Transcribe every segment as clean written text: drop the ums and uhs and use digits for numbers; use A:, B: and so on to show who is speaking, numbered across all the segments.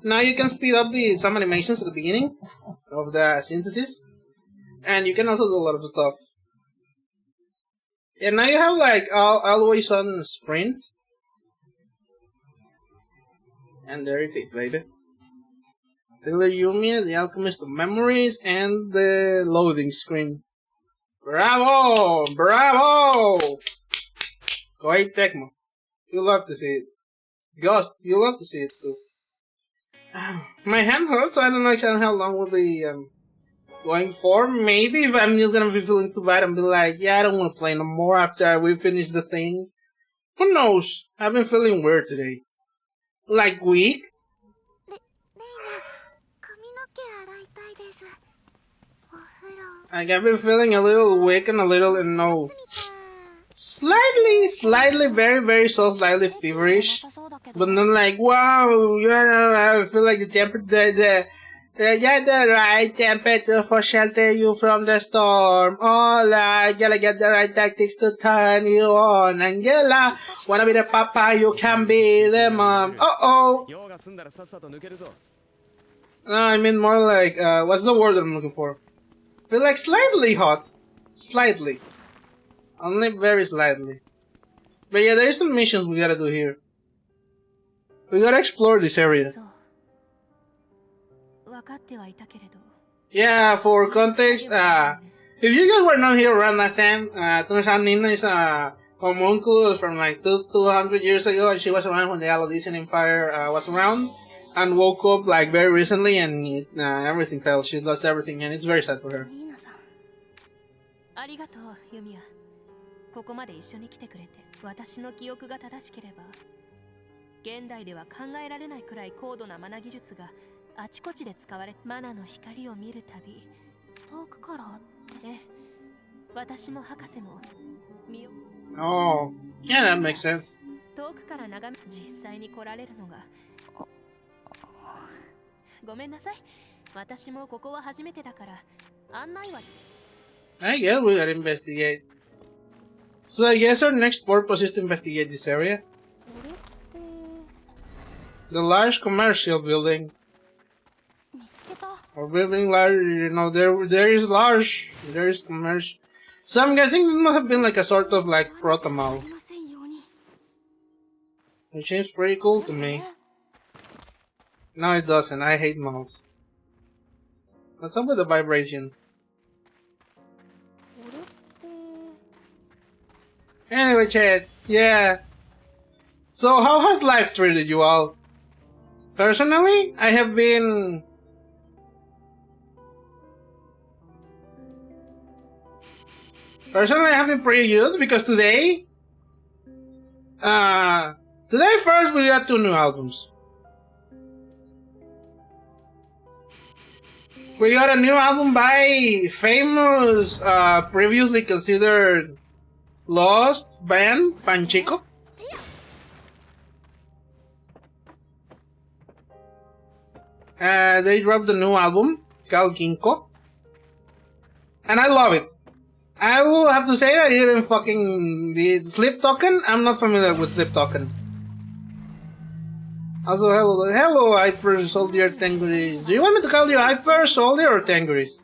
A: Now you can speed up some animations at the beginning of the synthesis, and you can also do a lot of stuff. And now you have like always on sprint, and there it is, baby. ATELIER YUMIA, the Alchemist of Memories, and the loading screen. Bravo! Bravo! Koei Tecmo. You love to see it. Ghost, you love to see it too. My hand hurts, so I don't know exactly how long we'll be going for. Maybe if I'm just gonna be feeling too bad and be like, yeah, I don't want to play no more after we finish the thing. Who knows? I've been feeling weird today. Like weak? Like I've been feeling a little weak and a little, slightly, very so slightly feverish. But not like, wow, I feel like the right temperature for shelter you from the storm. Hola, gotta get the right tactics to turn you on. Angela, wanna be the papa, you can be the mom. Uh-oh. No, I mean more like, what's the word that I'm looking for? Feel like slightly hot. Slightly. Only very slightly. But yeah, there's some missions we gotta do here. We gotta explore this area. Yeah, for context, if you guys were not here around last time, turns out Nina is a homunculus from like 200 years ago, and she was around when the Alodesian Empire was around, and woke up like very recently, and everything fell. She lost everything, and it's very sad for her.
B: ありがとう、ユミヤ。ここまで一緒に来てくれて、私の記憶が正しければ、現代では考えられないくらい高度なマナ技術があちこちで使われ、マナの光を見るたび、遠くからです。私も博士も見よ。
A: Oh, yeah, that makes sense.
B: 遠くから眺め、実際に来られるのが。ごめんなさい。私もここは初めてだから案内は。
A: I guess we gotta investigate. So I guess our next purpose is to investigate this area. The large commercial building. Or building large, there is large, there is commercial. So I'm guessing it must have been like a sort of like proto-mall. It seems pretty cool to me. No, it doesn't. I hate malls. What's up with the vibration? Anyway, chat, yeah. So how has life treated you all? Personally, I have been... pretty good because today... Today first we got 2 new albums. We got a new album by famous, previously considered lost band, Panchico. They dropped the new album, called Ginkgo. And I love it. I will have to say that even fucking the Sleep Token, I'm not familiar with Sleep Token. Also, hello, Hyper Soldier Tenguris. Do you want me to call you Hyper Soldier or Tenguris?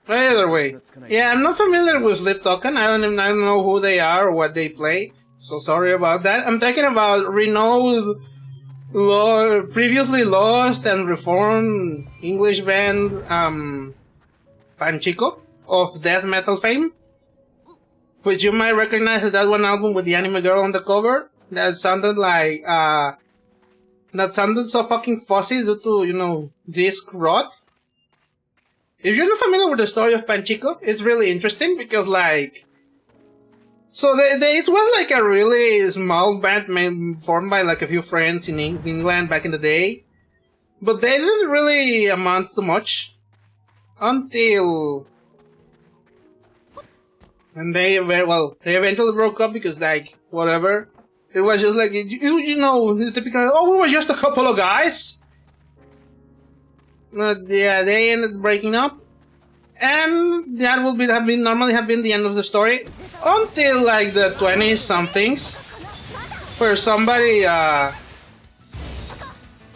A: Either way. Yeah, I'm not familiar with Sleep Token. I don't know who they are or what they play. So sorry about that. I'm talking about renowned, previously lost and reformed English band, Panchico, of death metal fame. Which you might recognize as that one album with the anime girl on the cover. That sounded like, that sounded so fucking fuzzy due to, disc rot. If you're not familiar with the story of Panchico, it's really interesting because, like... So, it was like a really small band formed by, like, a few friends in England back in the day. But they didn't really amount to much. Until... And they eventually broke up because, like, whatever. It was just like, the typical, oh, we were just a couple of guys. But yeah, they ended up breaking up. And that would normally have been the end of the story. Until like the 20-somethings. Where somebody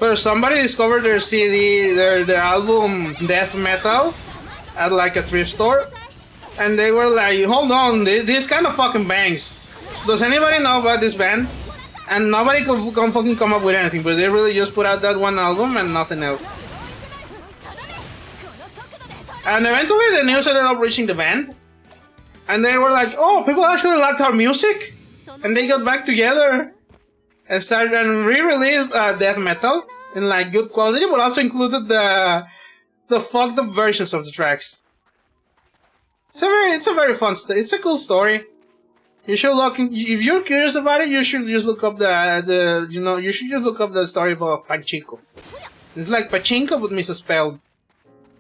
A: where somebody discovered their CD, their album Death Metal at like a thrift store, and they were like, hold on, this kind of fucking bangs. Does anybody know about this band? And nobody could fucking come up with anything, but they really just put out that one album and nothing else. And eventually the news ended up reaching the band, and they were like, oh, people actually liked our music, and they got back together and started and re-released death metal in like good quality, but also included the fucked up versions of the tracks. It's a very fun story. It's a cool story. You should look. If you're curious about it, you should just look up you should just look up the story of Pachinko. It's like Pachinko but misspelled.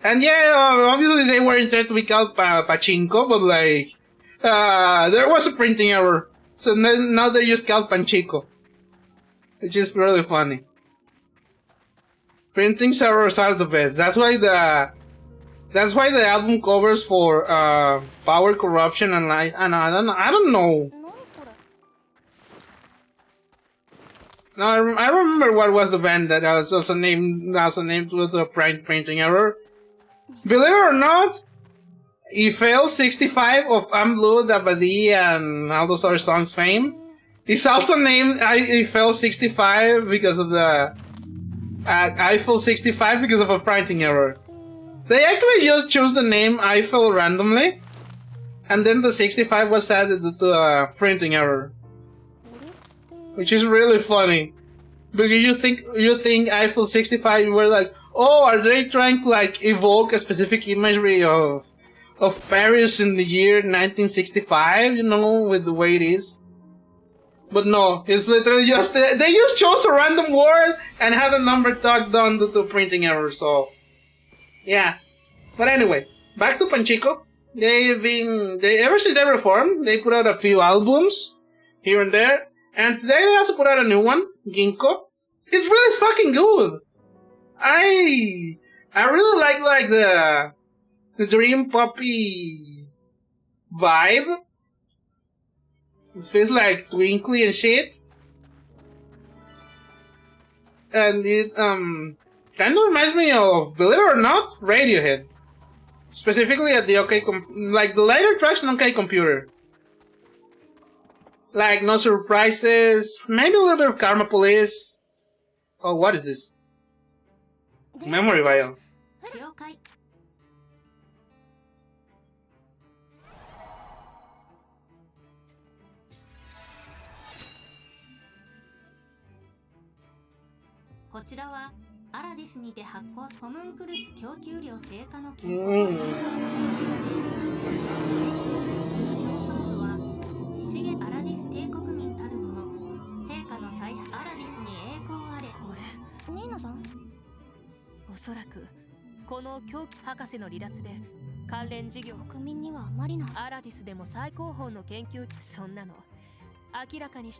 A: And yeah, obviously they were intended to be called Pachinko, but like there was a printing error, so now they're just called Pachinko, which is really funny. Printing errors are the best. That's why the album covers for Power Corruption and I don't know. No, I remember what was the band that was also named with a printing error. Believe it or not, Eiffel 65 of I'm Blue, Dabadi, and all those other songs fame is also named Eiffel 65 because of the Eiffel 65 because of a printing error. They actually just chose the name Eiffel randomly, and then the 65 was added to a printing error, which is really funny. Because you think Eiffel 65, you were like, oh, are they trying to like evoke a specific imagery of Paris in the year 1965, you know, with the way it is? But no, it's literally just they just chose a random word and had a number tagged on due to printing error. So yeah. But anyway, back to Pachinko. Ever since they reformed, they put out a few albums here and there, and today they also put out a new one, Ginkgo. It's really fucking good. I really like the Dream Puppy vibe. It feels like twinkly and shit, and it kind of reminds me of, believe it or not, Radiohead. Specifically at the like the later tracks on OK Computer. Like No Surprises, maybe a little bit of Karma Police. Oh, what is this? Memory Vial.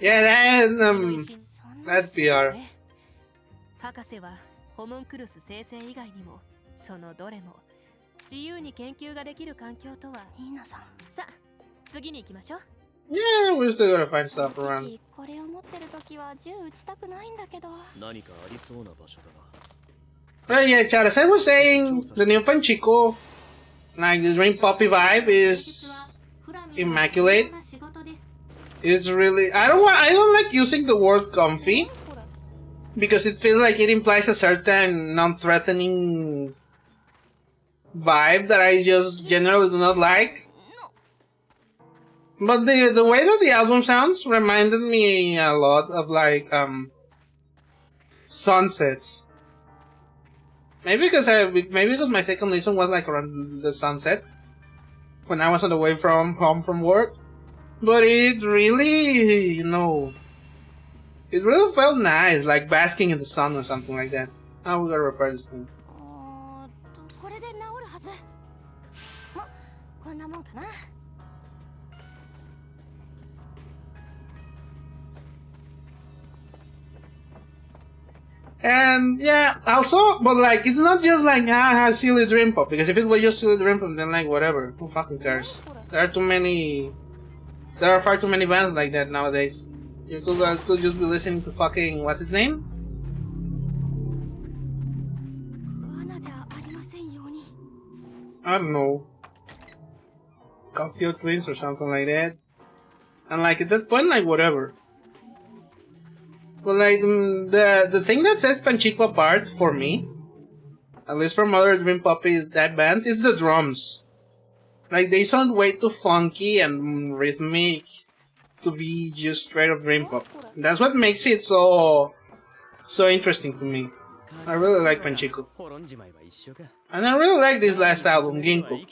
A: Yeah, that's PR.
B: 博士はホムンクルス生成以外にもそのどれも自由に研究ができる環境とはニーナさんさあ次に行きましょう
A: Yeah, we're still gonna find stuff around.
B: これを持ってるときは銃撃ちたくないんだけど何かありそうな場所だな
A: But yeah, Chad, as I was saying, the new Pachinko, like the Dream Puppy vibe, is immaculate. It's really I don't like using the word comfy, because it feels like it implies a certain non-threatening vibe that I just generally do not like. But the way that the album sounds reminded me a lot of like sunsets. Maybe because my second listen was like around the sunset when I was on the way from home from work. But it really, it really felt nice, like basking in the sun or something like that. Oh, we gotta repair this thing. And yeah, also, but like, it's not just like, silly Dream Pop, because if it was just silly Dream Pop, then like, whatever, who fucking cares? There are far too many bands like that nowadays. You could just be listening to fucking, what's his name? I don't know, cocktail twins or something like that. And like at that point, like whatever. But like the thing that sets Panchico apart for me, at least from other Dream Puppy type bands, is the drums. Like they sound way too funky and rhythmic to be just straight up Dream Pop. That's what makes it so interesting to me. I really like Panchico. And I really like this last album, Ginkgo.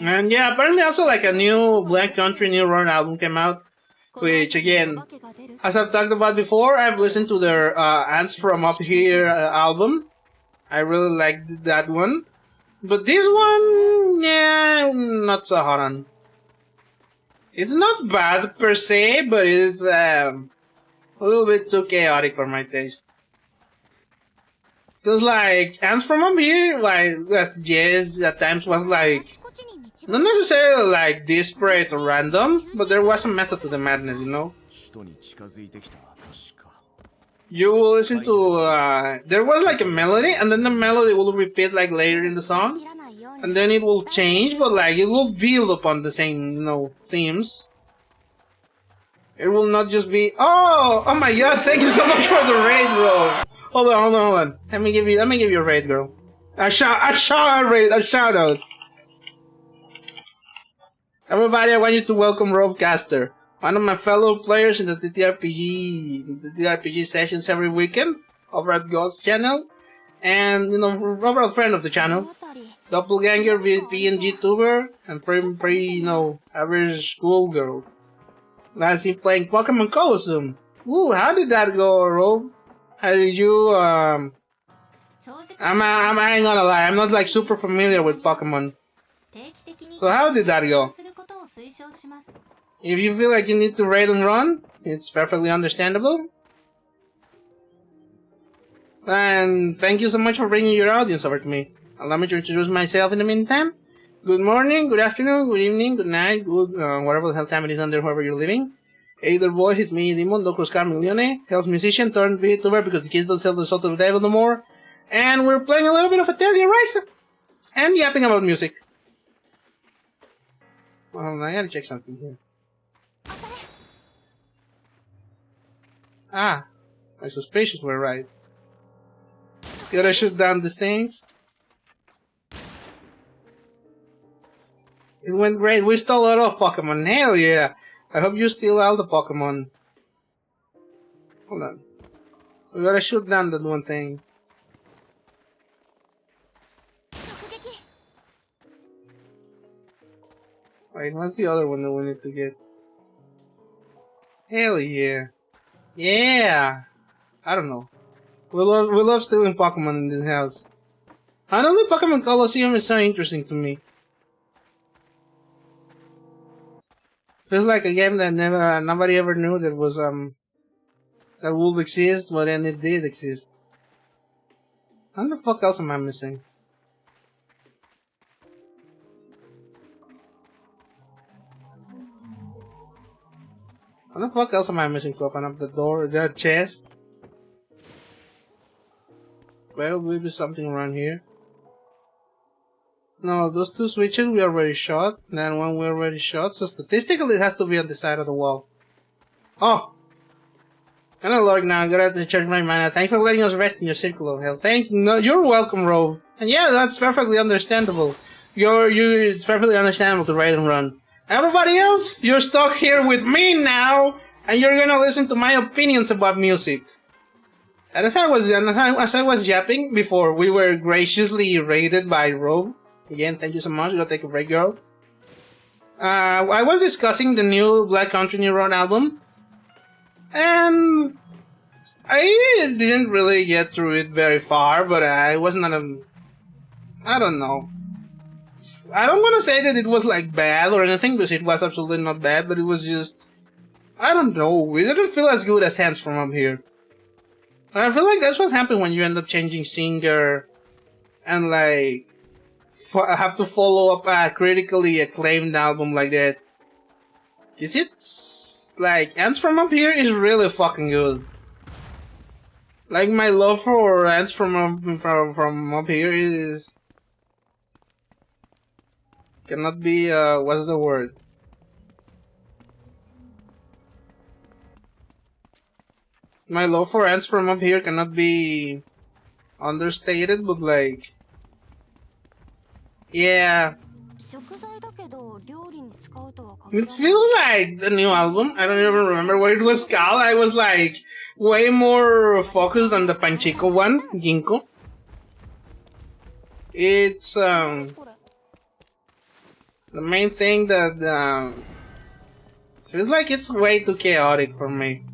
A: And yeah, apparently also like a new Black Country New Road album came out, which again, as I've talked about before, I've listened to their Ants From Up Here album. I really liked that one. But this one, yeah, not so hot on. It's not bad per se, but it's a little bit too chaotic for my taste. Cause like Ants From Up Here, like that jazz at times was like not necessarily like disparate or random, but there was a method to the madness, you know. You will listen to there was like a melody, and then the melody will repeat like later in the song, and then it will change, but like it will build upon the same, you know, themes. It will not just be oh my god, thank you so much for the raid, bro. Hold on. Let me give you a raid, girl. A shout out. Everybody, I want you to welcome Rovecaster, one of my fellow players in the TTRPG sessions every weekend over at God's channel, and you know, overall friend of the channel, doppelganger, PNG tuber, and pretty you know, average schoolgirl. Last seen playing Pokemon Colosseum. Ooh, how did that go, Rove? How did you I ain't gonna lie, I'm not like super familiar with Pokemon. So how did that go? If you feel like you need to raid and run, it's perfectly understandable. And thank you so much for bringing your audience over to me. Allow me to introduce myself in the meantime. Good morning, good afternoon, good evening, good night, good whatever the hell time it is under wherever you're living. Either boy, it's me, Demon, Locus Carmelione, Hell's musician turned VTuber because the kids don't sell the soul to the devil no more. And we're playing a little bit of Atelier Rise and yapping about music. Well, I gotta check something here. Ah, my suspicions were right. Gotta shoot down these things. It went great. We stole a lot of Pokemon. Hell yeah. I hope you steal all the Pokemon. Hold on. We gotta shoot down that one thing. Wait, what's the other one that we need to get? Hell yeah. Yeah! I don't know. We love stealing Pokemon in this house. Honestly, Pokemon Colosseum is so interesting to me. Feels like a game that nobody ever knew that was that would exist, but then it did exist. What the fuck else am I missing? What the fuck else am I missing to open up the door? The chest? Well, will be something around here. No, those two switches we already shot, then one we already shot, so statistically it has to be on the side of the wall. Oh! I'm a lord now, I'm gonna have to charge my mana. Thanks for letting us rest in your circle of hell. Thank you. No, you're welcome, Rove. And yeah, that's perfectly understandable. It's perfectly understandable to raid and run. Everybody else, you're stuck here with me now, and you're gonna listen to my opinions about music. And as I was yapping before, we were graciously raided by Rove. Again, thank you so much. Go take a break, girl. I was discussing the new Black Country New Road album, and I didn't really get through it very far, but I wasn't I don't know. I don't want to say that it was like bad or anything, because it was absolutely not bad, but it was just, I don't know, it didn't feel as good as Hands From Up Here. And I feel like that's what happens when you end up changing singer and like have to follow up a critically acclaimed album like that. Is it like Ants From Up Here is really fucking good. Like my love for Ants From Up Here is Cannot be, what's the word? My love for ants from up here cannot be understated, but like, yeah. It feels like the new album. I don't even remember what it was called. I was like way more focused on the Panchico one, Ginkgo. It's the main thing that feels like it's way too chaotic for me.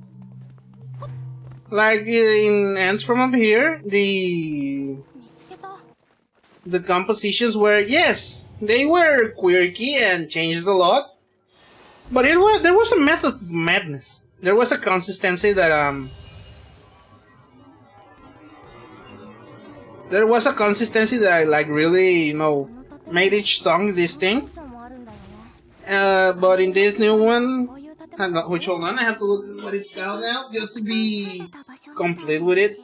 A: Like in Ants from Up Here, the compositions were, yes, they were quirky and changed a lot, but there was a method of madness. There was a consistency that I like really, made each song distinct. But in this new one, hold on, I have to look at what it's called now just to be complete with it.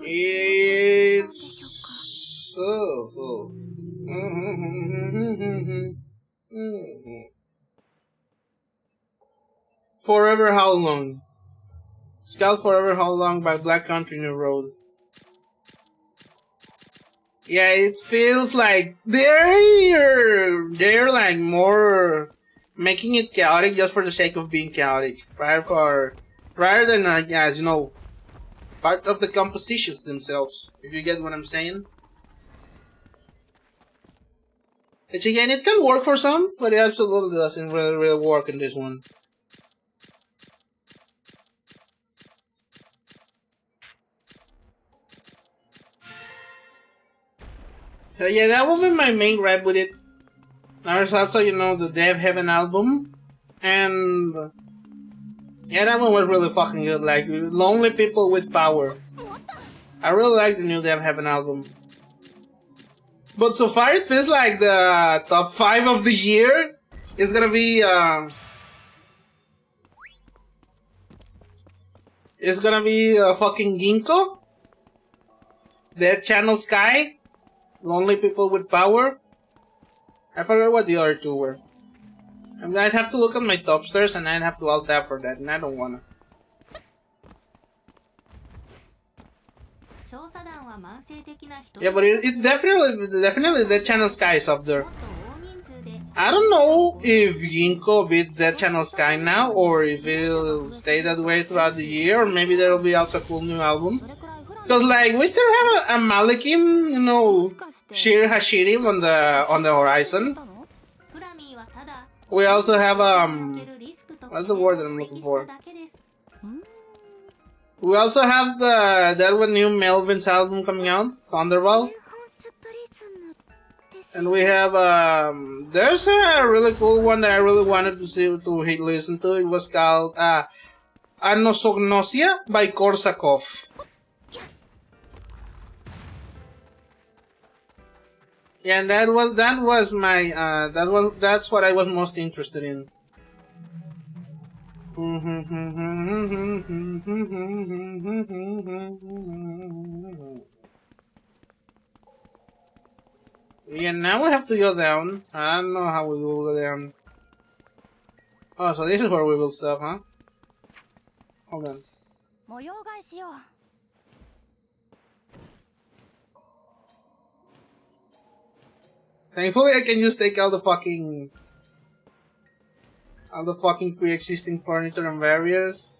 A: It's so. Forever How Long? It's called Forever How Long by Black Country New Road. Yeah, it feels like they're like more making it chaotic just for the sake of being chaotic, rather than as you know, part of the compositions themselves. If you get what I'm saying. Which again, it can work for some, but it absolutely doesn't really work in this one. So yeah, that will be my main gripe with it. There's also, the Dev Heaven album, and yeah, that one was really fucking good. Like Lonely People with Power. I really like the new Dev Heaven album. But so far, it feels like the top 5 of the year is gonna be fucking Ginkgo, Dead Channel Sky, Lonely People with Power. I forgot what the other 2 were. I'd have to look at my top stars and I'd have to alt tab for that, and I don't wanna. Yeah, but it definitely Dead Channel Sky is up there. I don't know if Ginkgo beats Dead Channel Sky now, or if it'll stay that way throughout the year, or maybe there'll be also a cool new album. Because like we still have a Malikim, Shir Hashirim on the horizon. We also have what's the word that I'm looking for? We also have that one new Melvin's album coming out, Thunderball. And we have there's a really cool one that I really wanted to listen to. It was called Anosognosia by Korsakov. Yeah, and that's what I was most interested in. Yeah, now we have to go down. I don't know how we will go down. Oh, so this is where we will stop, huh? Hold on. Thankfully, I can just take all the fucking pre-existing furniture and barriers.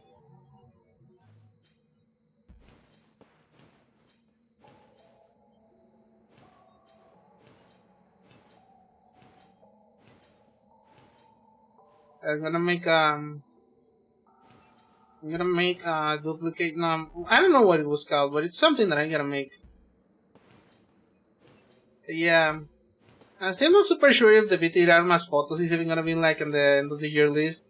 A: I'm gonna make a duplicate. No, I don't know what it was called, but it's something that I'm gonna make. Yeah. I'm still not super sure if the VT Armas photos is even gonna be like in the end of the year list.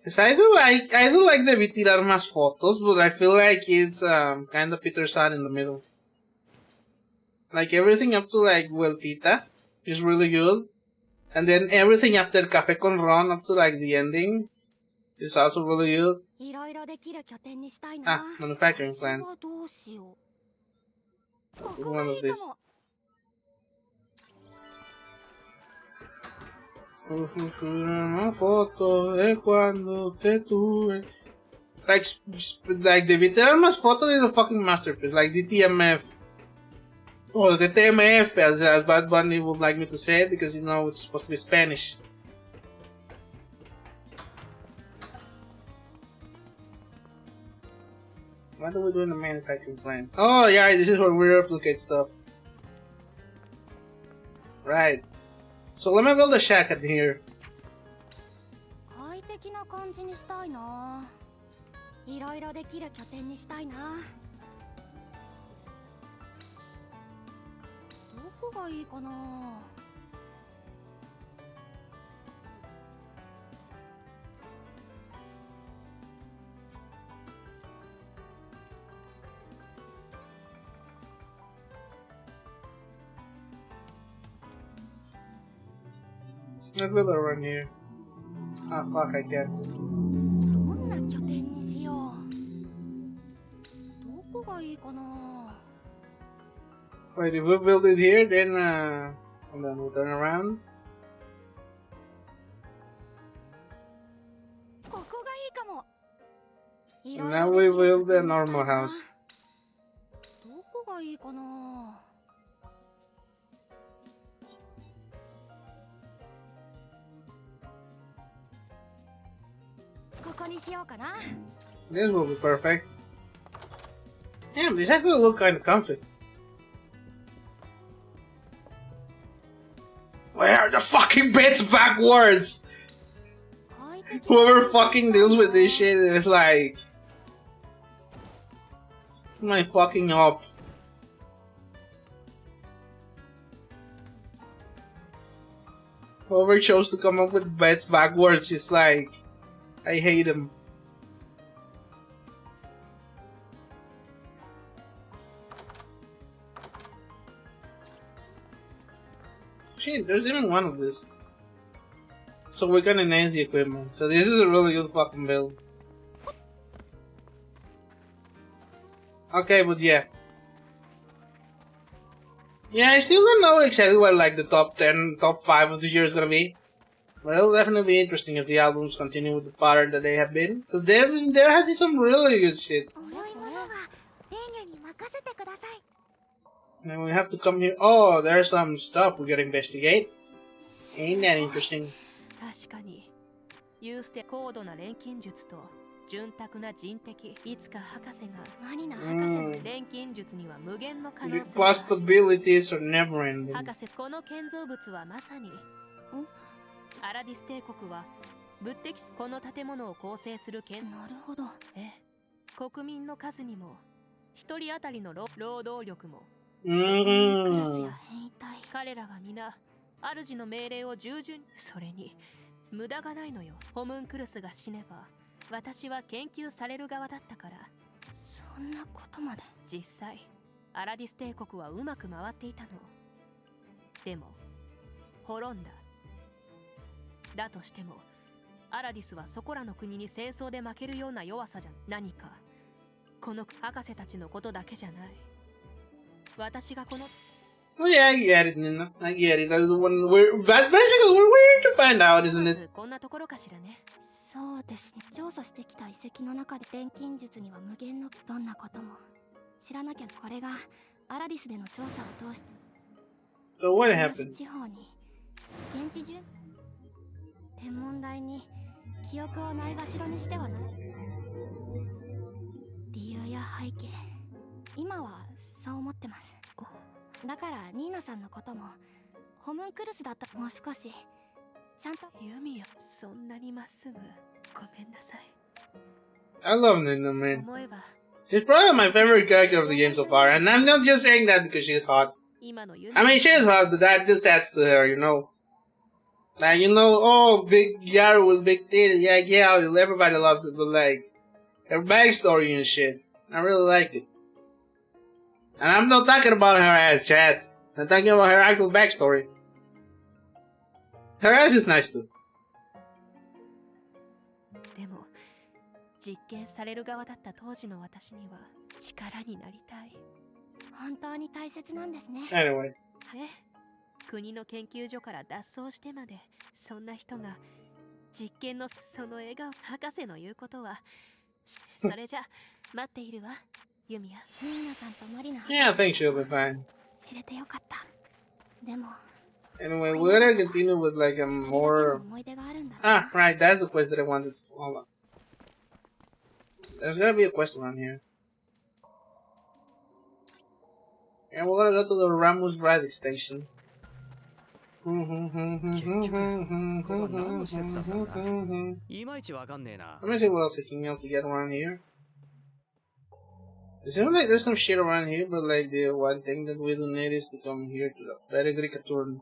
A: Cause I do like the VT Armas photos, but I feel like it's kind of Peter San in the middle. Like everything up to like Vueltita is really good, and then everything after Café con Ron up to like the ending is also really good. Manufacturing plant. One of these. Una foto de cuando te tuve. Like the Vitermas photo is a fucking masterpiece. Like the TMF. Or the TMF, as Bad Bunny would like me to say it, because you know it's supposed to be Spanish. What do we do in the manufacturing plant? Oh yeah, this is where we replicate stuff. Right. So let me build a shack in here.
C: 快適な感じにしたいな。いろいろできる拠点にしたいな。どこがいいかな。
A: Let's build a run here. Ah, fuck, I can't.
C: どんな拠点にしよう。どこがいいかな。
A: Wait, if we build it here, then and then we'll turn around.
C: ここがいいかも。
A: And now we build a normal house.
C: どこがいいかな。 ここにしようかな。
A: This will be perfect. Damn, these actually look kind of comfy. Where are the fucking beds backwards? Whoever fucking deals with this shit is like... my fucking up. Whoever chose to come up with beds backwards is like... I hate him. Shit, there's even one of this. So we're gonna enhance the equipment. So this is a really good fucking build. Okay, but yeah. Yeah, I still don't know exactly what like the top 10, top 5 of the year is gonna be. But it'll definitely be interesting if the albums continue with the pattern that they have been. Because there have been some really good shit. And we have to come here. Oh, there's some stuff we gotta investigate. Ain't that interesting?
B: 確かにユーステ高度な錬金術と潤沢な人的いつか博士が
C: 何な博士の
B: 錬金術には無限の可
A: The
B: 能性がある
A: possibilities are never ending.
B: 博士この建造物はまさにアラディス帝国は物的この建物を構成する建
C: なるほど。
B: 国民の数にも一人当たりの労働力も
C: クラスや変異体。
B: 彼らは皆主の命令を従順それに無駄がないのよホムンクルスが死ねば私は研究される側だったから
C: そんなことまで。
B: 実際アラディス帝国はうまく回っていたのでも滅んだだとしてもアラディスはそこらの国に戦争で負けるような弱さじゃ何かこの博士たちのことだけじゃない私がこの
A: Oh yeah, I get it, Nina. I get it. That's the one that's basically we're waiting to find out, isn't it?
B: こんなところかしらね
C: そうですね。調査してきた遺跡の中で錬金術には無限のどんなことも知らなきゃ。これがアラディスでの調査を通して
A: So what happened?
C: 地方に現地中天文台に記憶をないがしろにしてはなら理由や背景今はそう思ってます。だからニーナさんのこともホムンクルスだったもう少しちゃんと
B: ユミヤそんなにまっすぐごめんなさい
A: I love Nina, man.
B: 思えば
A: She's probably my favorite character of the game so far, and I'm not just saying that because she's hot.
B: 今のユミ
A: I mean, she is hot, but that just adds to her, you know. Like, you know, oh, big Yaru with big titties, yeah, everybody loves it, but like, her backstory and shit, I really like it. And I'm not talking about her ass, chat. I'm talking about her actual backstory. Her ass is nice too.
B: でも実験される側だった当時の私には力になりたい
C: 本当に大切なんですね。
A: Anyway.
B: 国の研究所から脱走してまでそんな人が実験のその笑顔博士の言うことはそれじゃ待っているわユミヤ。
C: ニーナさんとマリナ
A: Yeah, I think she'll be fine.
C: 知れてよかった。でも
A: Anyway, we're gonna continue with like a more.
C: 思い出があるんだ。
A: Ah, right, that's the quest that I wanted to follow. There's gotta be a quest around here. And we're gonna go to the Ramos Riding Station.
D: いまいちわかんねえな。
A: Let me see what else to get around here. It seems like there's some shit around here, but like the one thing that we do need is to come here to the Peregrine Turn.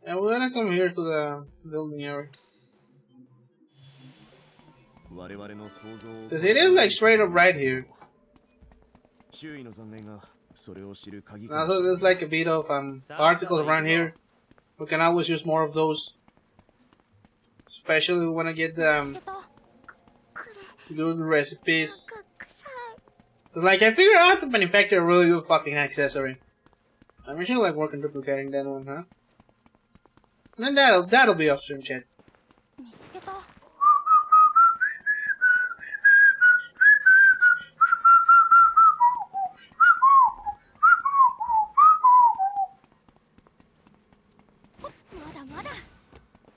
A: And we're gonna come here to the building area.
D: 我々の想像
A: Cause it is like straight up right here.
D: 周囲の残念がそれを知る鍵
A: And also there's like a bit of articles around here. We can always use more of those. Especially when I get good recipes. Like I figured out to manufacture a really good fucking accessory. I'm actually like working duplicating that one, huh? And then that'll be off stream chat.
C: 見つけた。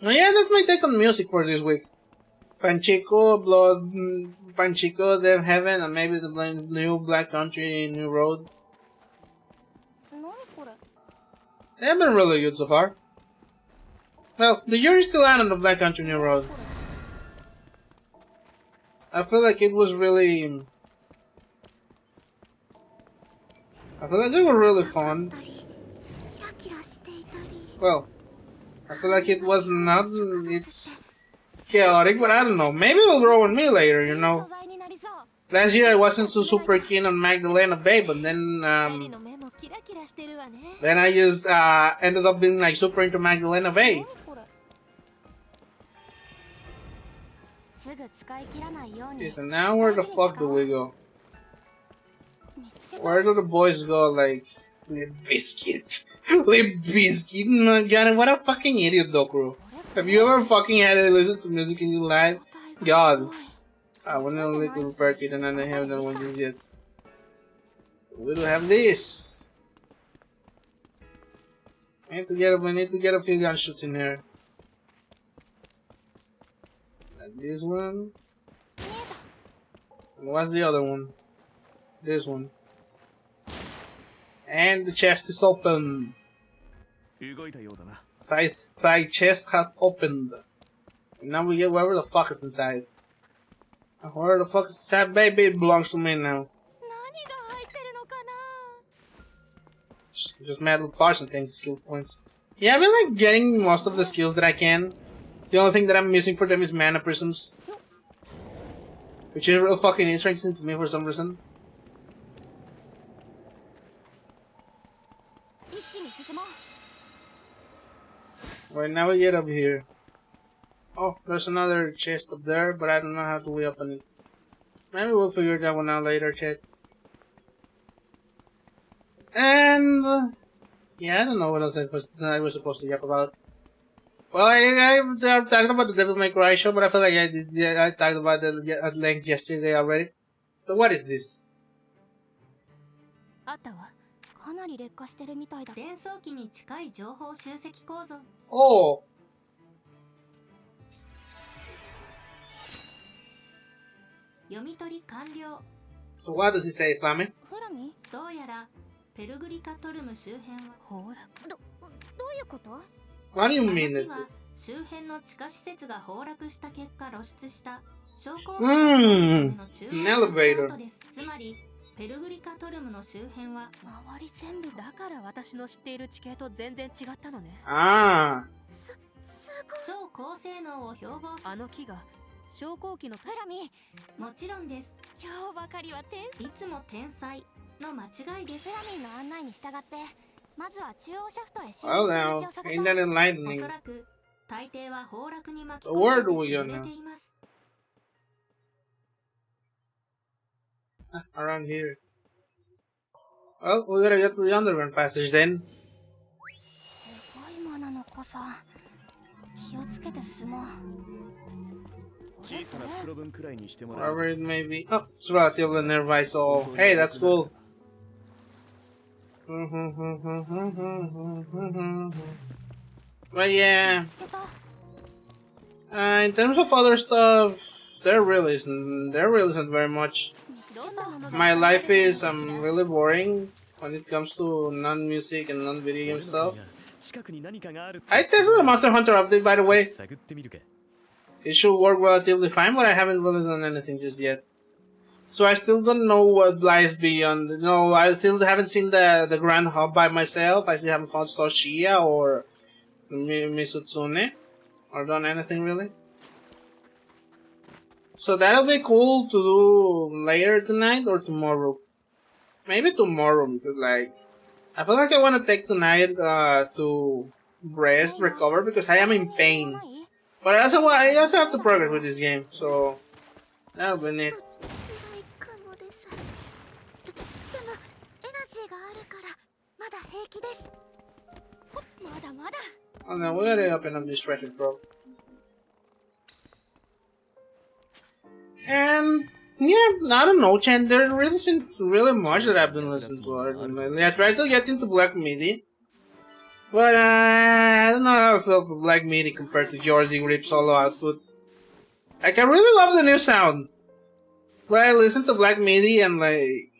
A: Oh yeah, that's my take on music for this week. Panchico, Blood, Panchico, Dev Heaven, and maybe the new Black Country, New Road.
C: 何これ。
A: They have been really good so far. Well, the jury's still out on the Black Country, New Road. I feel like it was really... I feel like they were really fun. Well, I feel like it was not... It's chaotic, but I don't know. Maybe it'll grow on me later, you know. Last year I wasn't so super keen on Magdalena Bay, but then I just ended up being like super into Magdalena Bay. Okay, so now where the fuck do we go? Where do the boys go? Like Lip Biscuit. Lip Biscuit. No, Johnny, what a fucking idiot, Dokuro. Have you ever fucking had to listen to music in your life? God. I want to little party and I have that one yet. We do have this. We need to get a few gunshots in here. Like this one. And what's the other one? This one. And the chest is open. Side chest has opened. And now we get whatever the fuck is inside. Where the fuck is inside, baby? It belongs to me now. Just metal parts and things, skill points. Yeah, I've been like getting most of the skills that I can. The only thing that I'm missing for them is mana prisms. Which is real fucking interesting to me for some reason. Right, now we get up here. Oh, there's another chest up there, but I don't know how to open it. Maybe we'll figure that one out later, chat. And yeah, I don't know what else I was supposed to yap about. Well, I talked about the Devil May Cry show, but I feel like I talked about it at length yesterday already. So what is this?
B: あったわ。
C: かなり劣化してるみたいだ。
B: 伝送機に近い情報集積構造。
A: Oh.
B: 読み取り完了。
A: So what does it say, Flame?
C: フラミ？
B: どうやらペルグリカトルム周辺は崩落。
C: どういうこと？
A: What do you
B: あの
A: mean
B: 木
A: it's
B: は周辺の地下施設が崩落した結果露出した証拠を
A: an
B: の中
A: elevator.
B: です。つまりペルグリカトルムの周辺は
C: 周り全部
B: だから私の知っている地形と全然違ったのね。
A: Ah.
C: す
B: 超高性能を標榜。あの木が昇降機の
C: ごい。フラミ、
B: もちろんです。
C: 今日ばかりは天才。
B: いつも天才の間違いです。
C: フラミンの案内に従ってまずは中央シャフトへ進
A: Well
C: 入
A: now,
C: する道を探
A: ain't
C: そう。
A: that
B: お
A: enlightening?
B: そらく大抵は崩落に巻き
A: So
B: 込ま
A: where
B: れ
A: do
B: て
A: we go
B: 潰れ
A: now?
B: ています。
A: around here. Well, we gotta get to the underground passage then.
C: すごいマナの濃さ。気をつけて進もう。
D: 小さな袋分くらいにしてもらえ
A: Wherever
D: る
A: it may be. Oh, it's relatively nearby, so hey, that's cool. But yeah,
C: つけた。
A: in terms of other stuff, there really isn't very much.
C: 見つけた。
A: My life is really boring when it comes to non-music and non-video game stuff.
D: 近くに何かがある
A: I tested the Monster Hunter update, by the way.
D: 探ってみるか
A: It should work relatively fine, but I haven't really done anything just yet. So I still don't know what lies beyond. No, I still haven't seen the Grand Hub by myself. I still haven't found Soshiya or Misutsune. Or done anything really. So that'll be cool to do later tonight or tomorrow. Maybe tomorrow, because like I feel like I want to take tonight to rest, recover, because I am in pain. But I also have to progress with this game, so that'll be neat.
C: 辛いかもです。でもエナジーがあるからまだ平気です。まだまだ。
A: Oh no, we gotta open up this treasure trove. And yeah, I don't know, Chan, there really isn't really much that I've been listening to lately. I tried to get into Black Midi, but I don't know how I feel for Black Midi compared to Jordi Grip's solo output. Like, I really love the new sound, but I listen to Black Midi and like,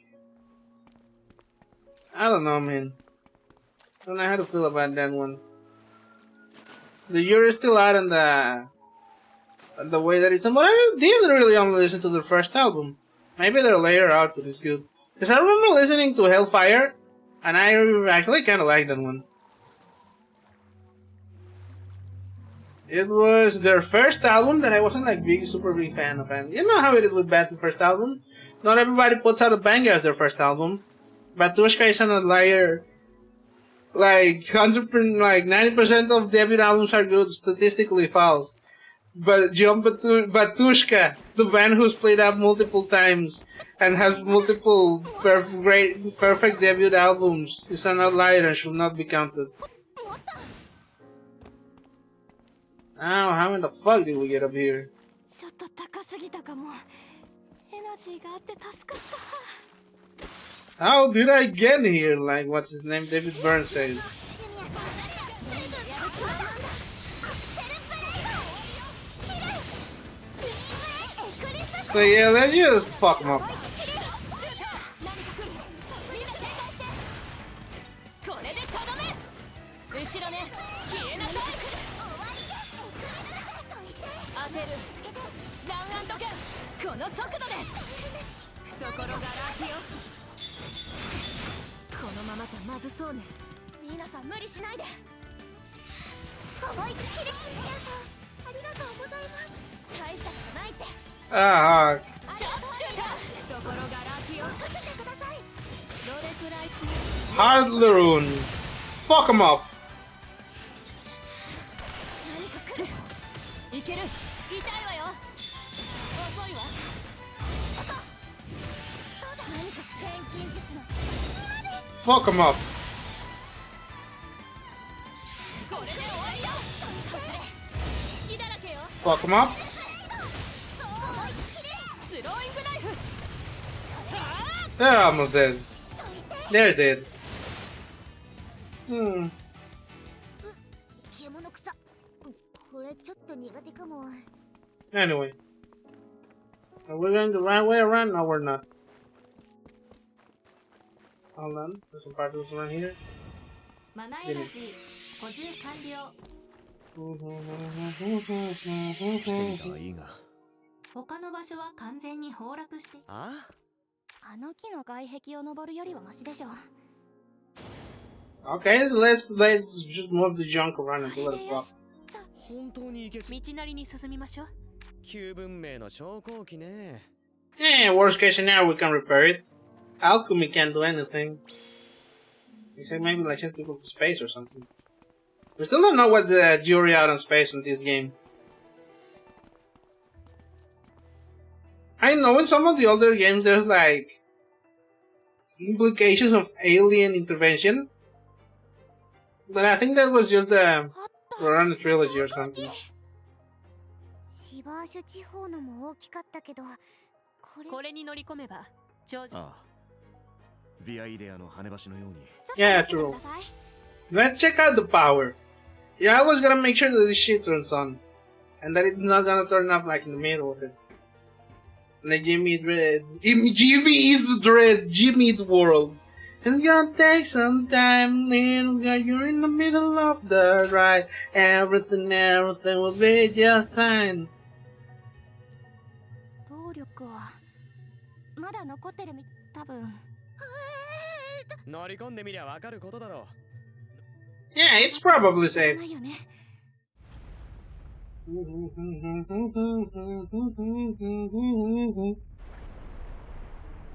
A: I don't know, man. I don't know how to feel about that one. The jury's still out on the way that it's on, but I didn't really only listen to the first album. Maybe their later output is good. Because I remember listening to Hellfire, and I actually kind of liked that one. It was their first album that I wasn't like super big fan of, and you know how it is with bands' first album. Not everybody puts out a banger as their first album. Batushka is an outlier. Like 100%, like 90% of debut albums are good, statistically false. But John Batushka, the band who's played up multiple times and has multiple perfect debut albums, is an outlier and should not be counted. Oh, how in the fuck did we get up here?
C: ちょっと高すぎたかも。エナジーがあって助かった。
A: How did I get here? Like, what's his name? David Byrne says. So yeah, let's just fuck him up. Ah, Hardleroon. Fuck him up. Fuck him up. Fuck him up. They're almost dead. They're dead. Anyway. Are we going the right way around? No, we're not. Hold on. There's some particles around here. Give me.
D: 来てみたはいいが
B: 他の場所は完全に崩落して
D: あ
C: あの木の外壁を登るよりはマシでしょう。
A: Okay, let's just move the junk around and let it fuck.
D: 本当に行け
B: 道なりに進みましょう。
D: 旧文明の昇降機ね
A: Eh, worst case scenario, we can repair it. Alchemy can't do anything. Except maybe like send people to space or something. We still don't know what the jury out on space in this game. I know in some of the older games there's like implications of alien intervention. But I think that was just the around the trilogy or something.
C: シバーシュ地方のも大きかったけど、
B: これに乗り込めば頂上。
D: ああ。ビアイデアの羽橋のように。
A: Yeah, true. Let's check out the power. Yeah, I was gonna make sure that this shit turns on. And that it's not gonna turn up like in the middle of it. Like Jimmy Dread. Jimmy is Dread. Jimmy the world. It's gonna take some time, little girl. You're in the middle of the ride. Everything will be just fine.
C: 動力はまだ残ってるみ多分。
D: 乗り込んでみりゃわかることだろう。
A: Yeah, it's probably safe.
C: ないよね。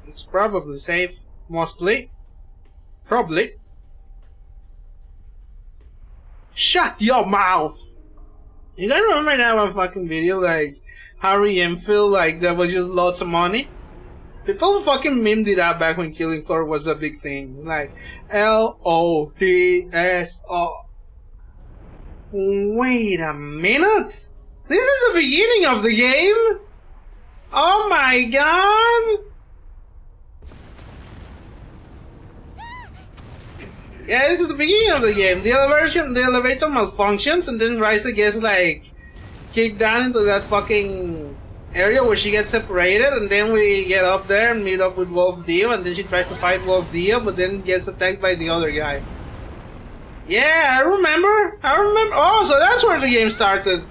A: It's probably safe. Mostly. Probably. Shut your mouth! You guys remember that one fucking video, like, Harry Enfield, like, that was just lots of money? People fucking memed it out back when killing Thor was the big thing. Like, LOTSO. Wait a minute! This is the beginning of the game? Oh my god! Yeah, this is the beginning of the game. The elevator malfunctions, and then Ryza gets, like, kicked down into that fucking area where she gets separated, and then we get up there and meet up with Wolf Dio, and then she tries to fight Wolf Dio, but then gets attacked by the other guy. Yeah, I remember. Oh, so that's where the game started.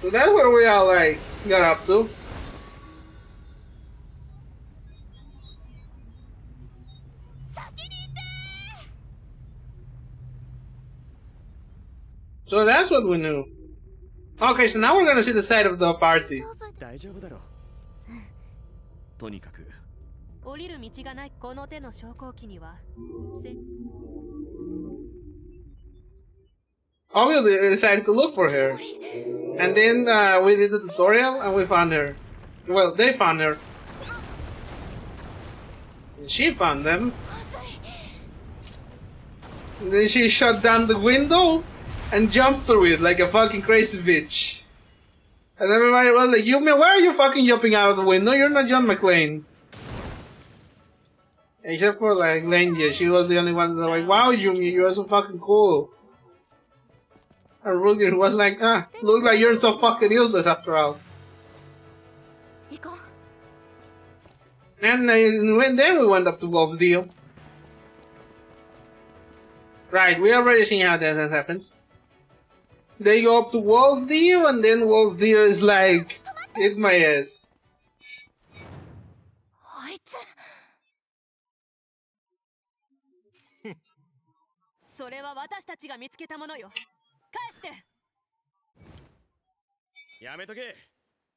A: So that's where we all, like, got up to. So that's what we knew. Okay, so now we're gonna see the side of the party.
D: 大丈夫だろう。とにかく。
B: 降りる道がないこの手の昇降機には。
A: Obviously, they decided to look for her. And then we did the tutorial and we found her. Well, they found her. And she found them. And then she shut down the window and jumped through it like a fucking crazy bitch. And everybody was like, Yumia, why are you fucking jumping out of the window? You're not John McClane. Except for like Lenja, she was the only one that was like, wow, Yumia, you are so fucking cool. And Ruger was like, looks like you're so fucking useless after all. And then we went up to Wolf's Deal. Right, we already seen how that happens. They go up to Wolf's Deal, and then Wolf's Deal is like, hit my ass.
B: It's
D: やめとけ。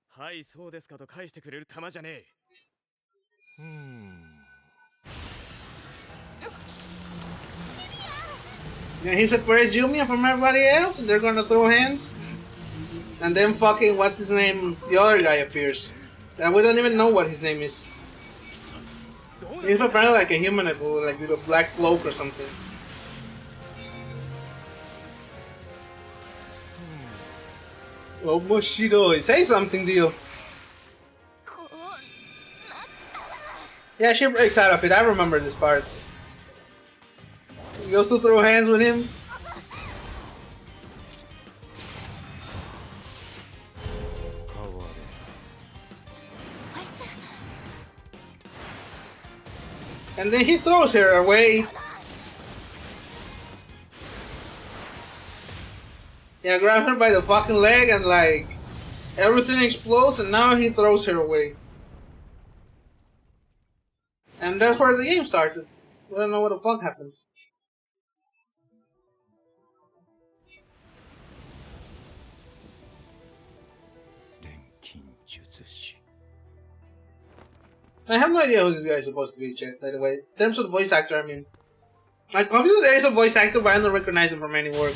D: はい、そうですかと返してくれる玉じゃねえ。
A: Yeah, he separates Yumia from everybody else, and they're gonna throw hands. And then fucking, what's his name? The other guy appears. And we don't even know what his name is. He's apparently like a humanoid, like with a black cloak or something. Oh, Moshido, say something, Dio. Yeah, she breaks out of it. I remember this part. He goes to throw hands with him. And then he throws her away. Yeah, grabs her by the fucking leg and like everything explodes, and now he throws her away. And that's where the game started. We don't know what the fuck happens. I have no idea who this guy is supposed to be, Chet, by the way. In terms of the voice actor, I mean. Like, obviously there is a voice actor, but I don't recognize him from any work.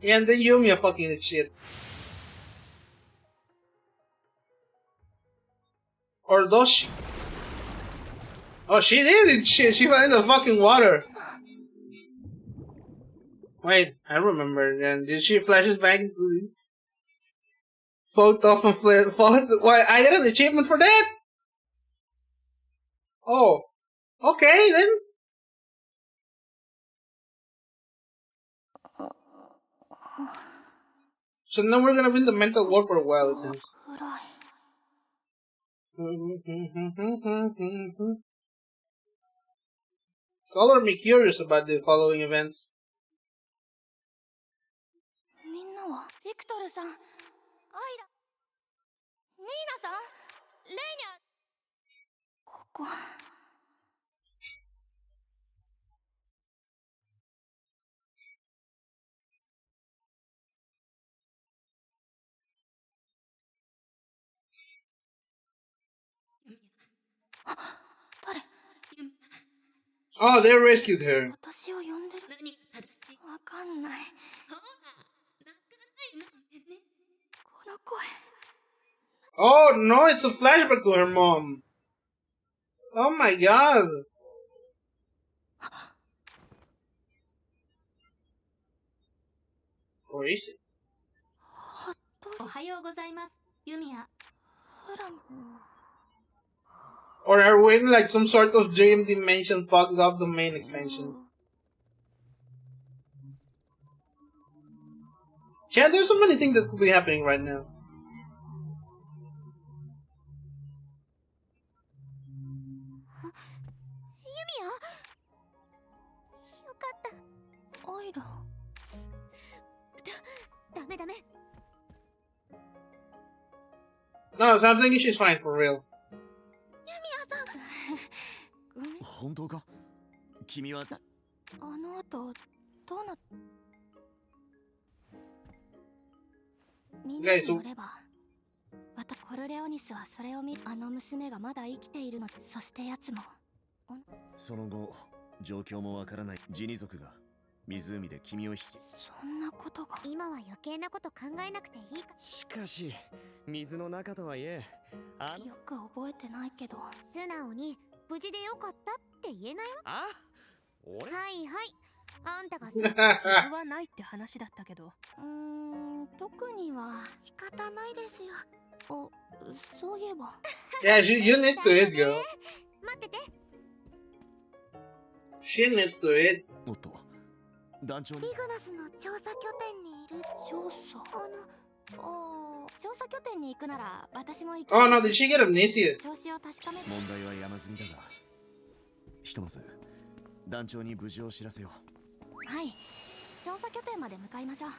A: Yeah, and then Yumiya fucking shit. Or does she? Oh, she did! She fell in the fucking water. Wait, I remember then. Did she flash it back? Float off and float? Why, I got an achievement for that? Oh. Okay, then. So now we're gonna be in the mental ward for a while, it seems. Color me curious about the following events.
C: みんなはビクトルさん、アイラ、ニーナさん、レイニャ。ここ。誰？
A: Oh, they rescued her.
C: 私を呼んでる。わかんない。この声。
A: Oh no, it's a flashback to her mom. Oh my god. Or is it?
B: おはようございます、ユミヤ。
A: Or are we in like some sort of dream dimension fucked up the main expansion? Yeah, there's so many things that could be happening right now.
C: アイラ。ダメダメ。
A: No, so I'm thinking she's fine for real.
D: 本当か？君は
C: あの後どうなっ。みんなによれば、コルレオニスはそれを見、あの娘がまだ生きているの。そして奴も。
D: その後、状況もわからないジニ族が湖で君を引き。
C: そんなことが。今は余計なこと考えなくていいか。し
D: かし、水の中とはいえ、
C: よく覚えてないけど。素直に無事でよかったって言えないわ。
D: あ？俺？
C: はいはい。あんたが
B: 傷はないって話だったけど。特には仕方ないですよ。お、そういえば。
A: Yeah, you need to eat, girl.
C: 待ってて。
A: She needs to eat.
D: おっと、団長に。
C: リグナスの調査拠点にいる。調査。調査拠点に行くなら私も行き。
A: Oh no, did she get amnesia?
C: 調子を確かめ。
D: 問題は山積みだが、ひとまず団長に無事を知らせよう。
C: はい、調査拠点まで向かいましょう。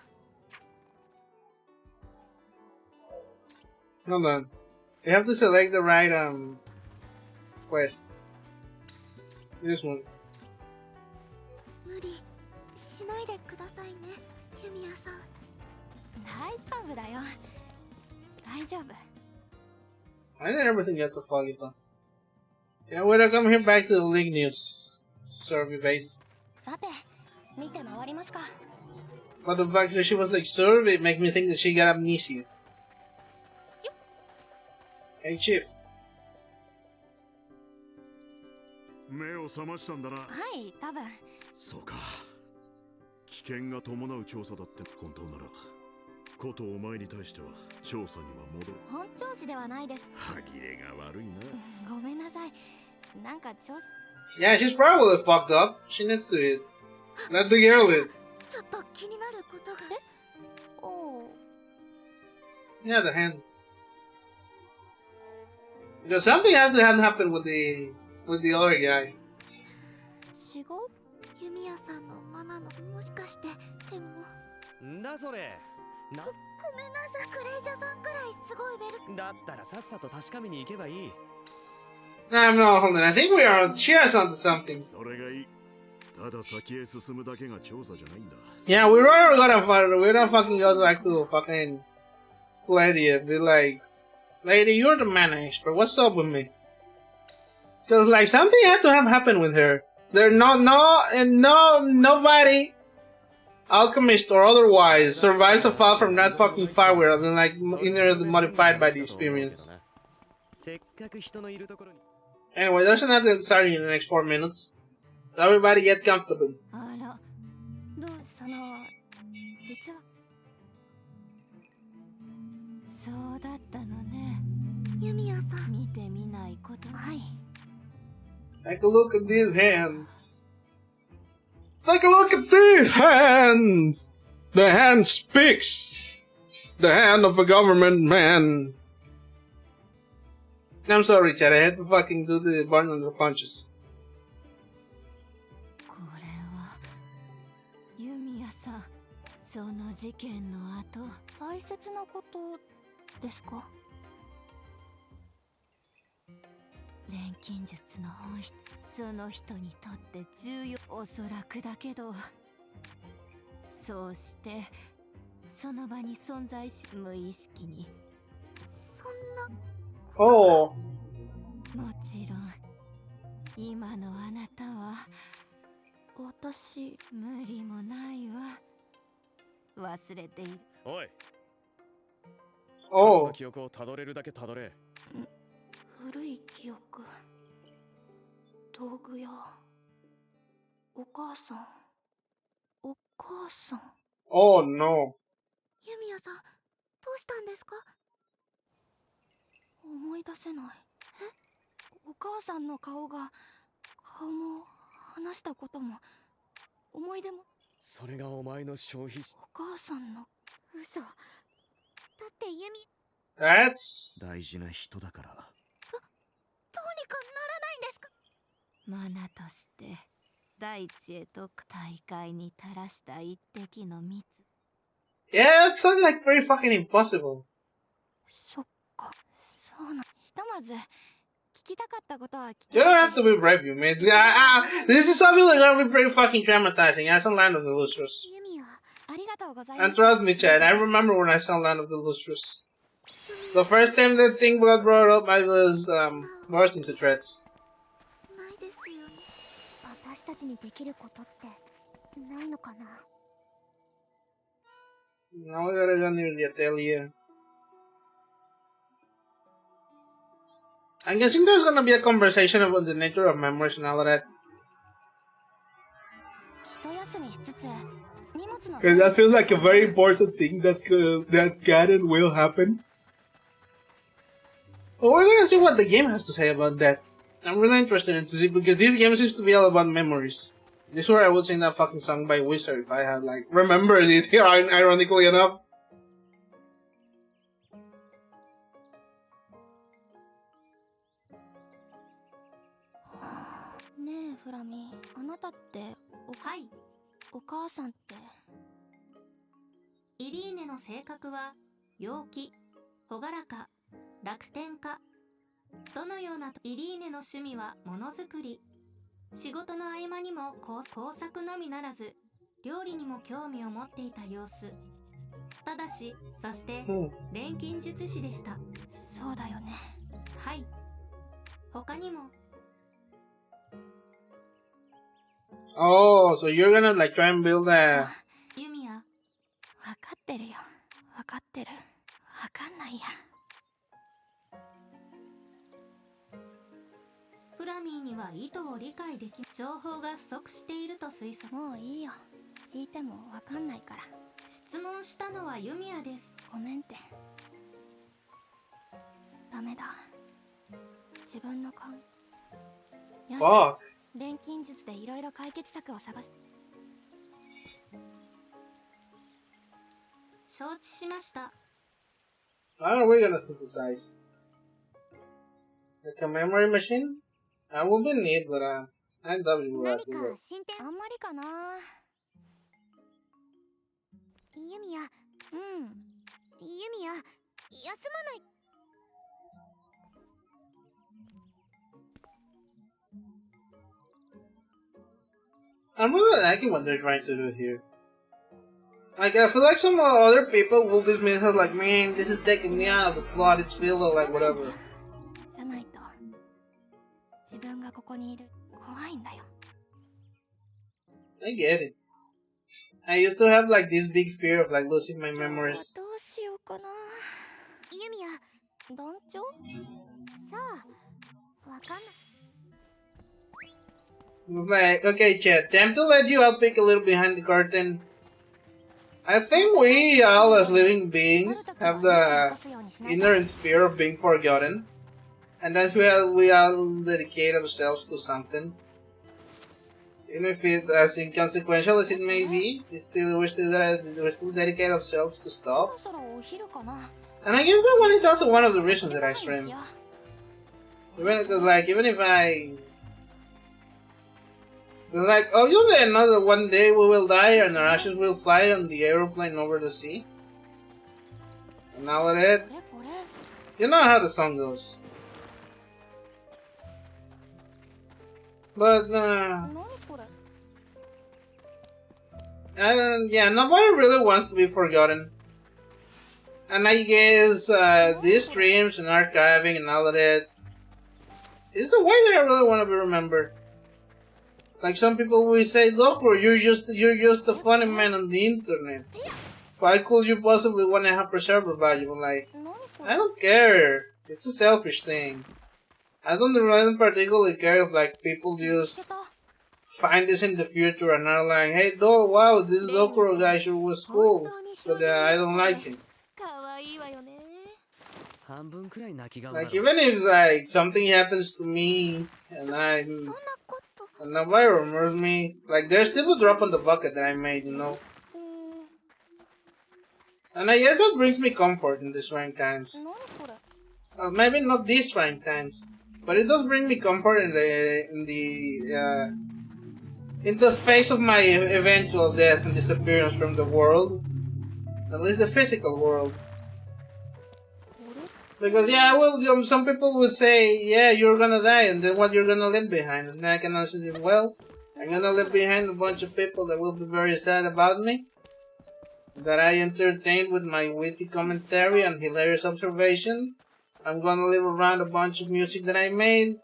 A: Hold on. You have to select the right quest. This one.
C: 無理しないでくださいね、ユミヤさん。大丈夫だよ。大丈夫。
A: I did everything gets so foggy fun. Yeah, welcome here back to the League News survey base.
C: さて、見て回りますか。
A: But the fact that she was like survey make me think that she got amnesia. Hey, Chief.
E: 目を覚ましたんだな。
C: はい、多分。
E: そうか。危険が伴う調査だって本当なら、ことお前に対しては調査には戻る。
C: 本調子ではないです。
E: 歯切れが悪いな。
C: ごめんなさい。なんか調子。
A: Yeah, she's probably fucked up. She needs to eat. Let the girl eat.
C: ちょっと気になることが。え？おう。
A: Yeah, the hand. Because something has to happen with the other guy.
C: 違う？ユミヤさんのマナのもしかしてでも。
D: んだそれ。
C: ごめんなさい。クレイジャさんくらいすごいベル。
D: だったらさっさと確かめに行けばいい。
A: No, hold on. I think we are. She has onto something.
E: それがいい。ただ先へ進むだけが調査じゃないんだ。
A: Yeah, we're not fucking go back to the fucking lady and be like, lady, you're the mana expert. What's up with me? Cause like something had to have happened with her. There nobody, alchemist or otherwise, survives a fall from that fucking fireware and like inner modified by the experience.
D: せっかく人のいるところに。
A: Anyway, there's another starting in the next 4 minutes. Everybody get comfortable.
B: あら、
C: その実は
B: そうだったのね。
C: ユミヤさん。
B: 見てみないこと
C: はい。
A: Take a look at these hands. Take a look at these hands. The hand speaks. The hand of a government man. I'm sorry, Chad. I had to fucking do the burn on the punches.
B: これはユミヤさん、その事件の後。
C: 大切なことですか？
B: 錬金術の本質、その人にとって重要。おそらくだけど、そうしてその場に存在し、無意識に。
C: そんな。
A: Oh.
B: もちろん今のあなたは
C: 私。
B: 無理もないわ。忘れている。
D: おい、
A: Oh.
D: 記憶をたどれるだけたどれ。
C: 古い記憶。道具屋。お母さん。お母さん。
A: Oh no.
C: ユミヤさん、どうしたんですか？思い出せない。お母さんの顔も話したことも思い出も。
D: それがお前の消費。
C: お母さんの。嘘。だってユミ。
A: That's
E: 大事な人だから。
C: どうにかならないんですか？
B: マナとして大地へと大海に垂らした一滴の蜜。
A: yeah. It sounds like very fucking impossible.
C: そっか。そうな。ひとまず聞きたかったことは聞き
A: You
C: た
A: don't have
C: し。
A: to be brave, you man. This is something like gonna be very fucking traumatizing. I saw Land of the Lustrous.
C: ユミヤ、ありがとうございま
A: And
C: す。
A: trust me, Chad, I remember when I saw Land of the Lustrous. The first time that thing got brought up, I was burst into threats.
C: ないですよ。私たちにできることってないのかな。
A: Now we gotta go near the Atelier. I'm guessing there's gonna be a conversation about the nature of memories and all of that.
C: 一休みしつつ荷物の。
A: Because that feels like a very important thing that can and will happen. Well, we're gonna see what the game has to say about that. I'm really interested in to see because this game seems to be all about memories. This is where I would sing that fucking song by Wizard if I had like remembered it here, ironically enough.
C: ねえフラミ、あなたって
B: はい、
C: お母さんって。
B: イリーネの性格は陽気、朗らか、楽天家。どのようなイリーネの趣味はものづくり。仕事の合間にも工作のみならず料理にも興味を持っていた様子。ただし、そして錬金術師でした。
C: そうだよね。
B: はい。他にも。
A: Oh, so you're gonna like try and build a.
B: ユミヤ、
C: わかってるよ。わかってる。わかんないや。
B: フラミーには意図を理解でき、情報が不足していると推測。
C: もういいよ。聞いてもわかんないから。
B: 質問したのはユミヤです。
C: ごめんって。ダメだ。自分の勘。よし。
A: Fuck.
C: 錬金術でいろいろ解決策を探し。
B: 承知しました。
A: I don't know, we're gonna synthesize. Like a memory machine? I wouldn't need, but I doubt you will.
C: 何か進展あんまりかな。ユミヤ。うん。ユミヤ、休まない。
A: I'm really liking what they're trying to do here. Like, I feel like some other people will dismiss her like, man, this is taking me out of the plot, it's filler, like, whatever.
C: じゃないと自分がここにいる怖いんだよ。
A: I get it. I used to have, like, this big fear of, like, losing my memories.
C: どうしようかな。ユミヤ、団長？
A: It's like, okay, chat, time to let you all peek a little behind the curtain. I think we all as living beings have the inherent fear of being forgotten. And then we all dedicate ourselves to something. Even if it as inconsequential as it may be, we still dedicate ourselves to stuff. And I guess that one is also one of the reasons that I stream. Even if I like, obviously another one day we will die and our ashes will fly on the aeroplane over the sea. And all of that, you know how the song goes. But yeah, nobody really wants to be forgotten. And I guess these streams and archiving and all of that is the way that I really want to be remembered. Like some people will say, "Look, bro, you're just a funny man on the internet. Why could you possibly want to have preserver value?" I'm like, I don't care. It's a selfish thing. I don't really particularly care if like people just find this in the future and are like, "Hey, dog, wow, this Okuro guy sure was cool, but I don't like him." Like even if like something happens to me and nobody remembers me, like there's still a drop on the bucket that I made, you know. And I guess that brings me comfort in these trying times. Maybe not these trying times, but it does bring me comfort in the face of my eventual death and disappearance from the world, at least the physical world. Because yeah, well, some people would say, yeah, you're gonna die, and then what you're gonna leave behind? And I can answer them, well, I'm gonna leave behind a bunch of people that will be very sad about me, that I entertained with my witty commentary and hilarious observation. I'm gonna leave around a bunch of music that I made,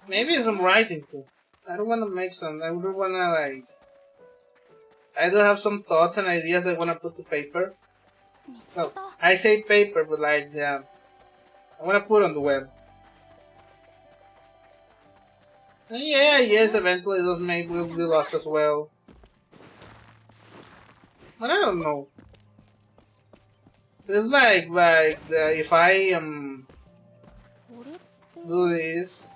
A: maybe some writing too. I don't wanna make some, I don't wanna like, I do have some thoughts and ideas that I wanna put to paper. So, I say paper, but like, I wanna put on the web. And yeah, yes, eventually those maybe will be lost as well. But I don't know. It's like if I do this,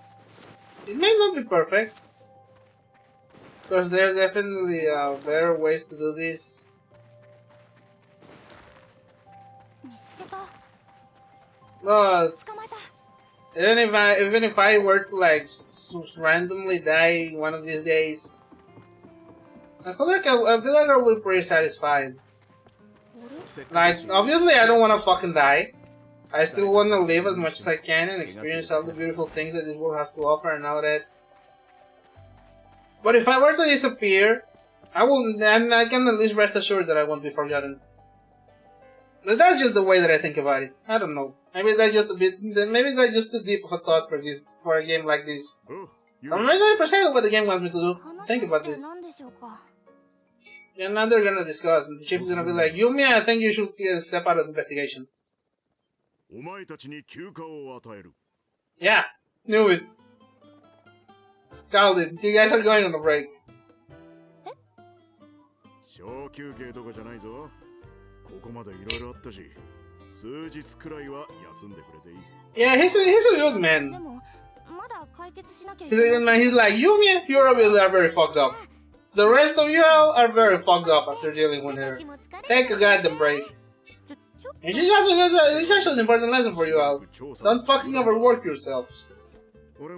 A: it may not be perfect, because there's definitely better ways to do this. But even if I were to like randomly die one of these days, I feel like I'll be pretty satisfied. Like obviously I don't want to fucking die. I still want to live as much as I can and experience all the beautiful things that this world has to offer and all that. But if I were to disappear, I can at least rest assured that I won't be forgotten. But that's just the way that I think about it. I don't know. Maybe that's just too deep of a thought for a game like this. I'm really precisely what the game wants me to do. Think about this. And now they're gonna discuss, and the chief is gonna be like, "Yumi, I think you should step out of the investigation." Yeah, knew it. Called it. You guys are going on a break. Yeah, he's a good man. He's a good man. He's like, "Yumi, you're obviously very fucked up. The rest of you all are very fucked up after dealing with her. Take a goddamn break." And she's also an important lesson for you all. Don't fucking overwork yourselves. You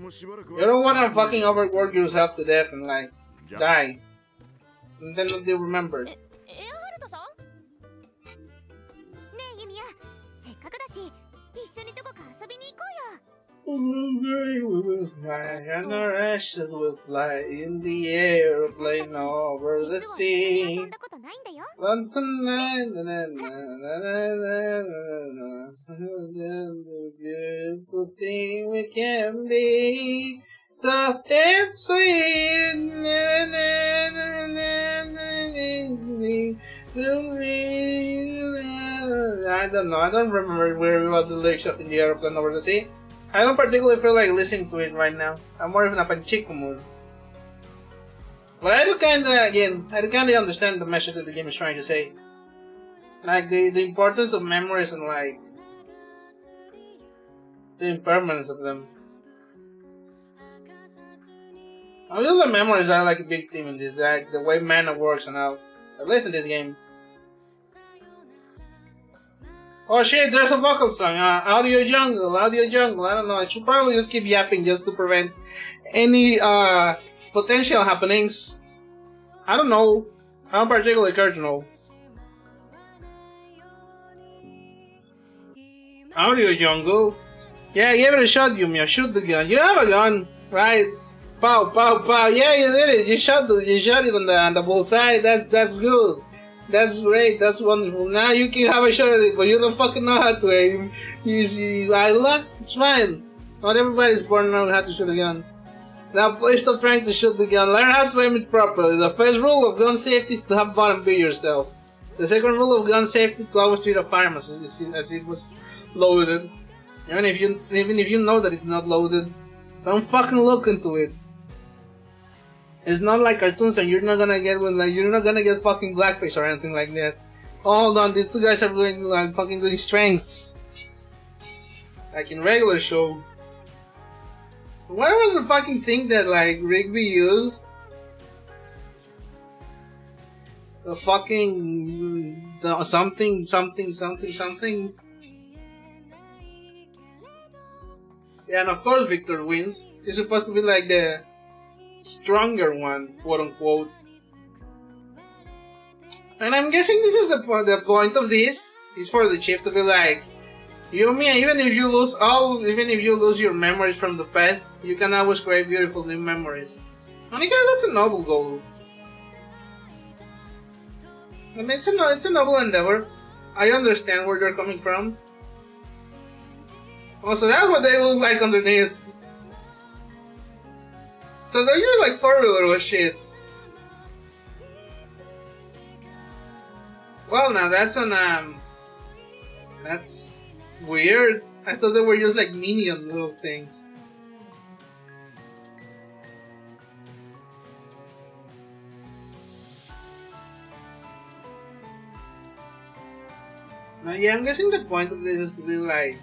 A: don't want to fucking overwork yourself to death and like die, and then not be remembered. We will fly, and our ashes will fly in the aeroplane over the sea. But tonight, beautiful thing we can be, soft and sweet. I don't know. I don't remember where we were the lyrics of "In the Aeroplane Over the Sea." I don't particularly feel like listening to it right now. I'm more in a panchico mood. But I do kinda understand the message that the game is trying to say. Like the importance of memories and like the impermanence of them. I feel the memories are like a big theme in this, like the way mana works and how. At least in this game. Oh shit, there's a vocal song. Audio jungle. I don't know. I should probably just keep yapping just to prevent any potential happenings. I don't know. I don't particularly care to know. Audio jungle. Yeah, give it a shot, Yumia. Shoot the gun. You have a gun, right? Pow, pow, pow. Yeah, you did it. You shot it on the bullseye. That's good. That's great. That's wonderful. Now you can have a shot at it, but you don't fucking know how to aim. It's fine. Not everybody's born knowing how to shoot a gun. Now please stop trying to shoot the gun. Learn how to aim it properly. The first rule of gun safety is to have bottom be yourself. The second rule of gun safety is to always treat a firearm as it was loaded. Even if you know that it's not loaded, don't fucking look into it. It's not like cartoons, and you're not gonna get fucking blackface or anything like that. Oh, hold on, these two guys are doing strengths, like in regular show. What was the fucking thing that like Rigby used? The fucking something. Yeah, and of course Victor wins. He's supposed to be like the stronger one, quote unquote. And I'm guessing this is the point of this is for the chief to be like, Yumi, even if you lose your memories from the past, you can always create beautiful new memories. And I guess that's a noble goal. I mean, it's a noble endeavor. I understand where they're coming from. Also, that's what they look like underneath. So they're just like 4-wheeler shits. Well, now that's that's weird. I thought they were just like minion little things. Now, yeah, I'm guessing the point of this is to be like,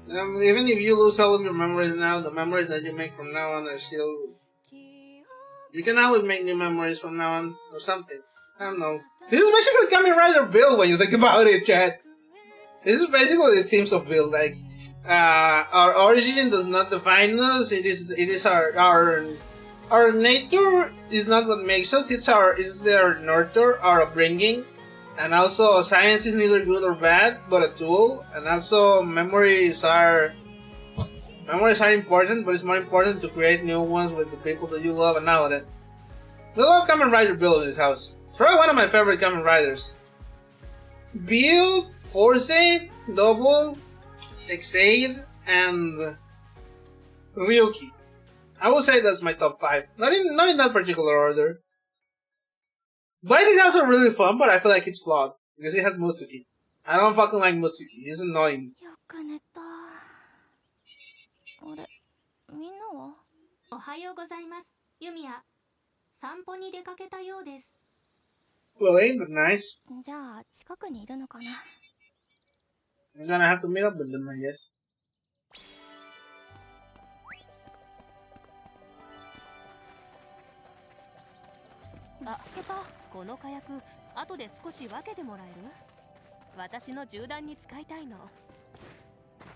A: even if you lose all of your memories now, the memories that you make from now on are still. You can always make new memories from now on, or something. I don't know. This is basically Kamen Rider Bill when you think about it, chat. This is basically the themes of Bill. Like, our origin does not define us. It is our nature is not what makes us. It's our nurture, our upbringing. And also, science is neither good or bad, but a tool. And also, memories are important, but it's more important to create new ones with the people that you love and all of that. I love Kamen Rider Bill in this house. It's probably one of my favorite Kamen Riders. Bill, Force, Double, Exade, and Ryuki. I would say that's my top 5. Not in that particular order. Blade is also really fun, but I feel like it's flawed because it has Mutsuki. I don't fucking like Mutsuki. He's annoying.
C: みんなは
B: おはようございます。ユミヤ、散歩に出かけたようです。
A: Well, ain't but nice.
C: じゃあ近くにいるのかな
A: I'm gonna have to meet up with them, I guess.
C: 見つけた
B: この火薬、後で少し分けてもらえる？私の銃弾に使いたいの。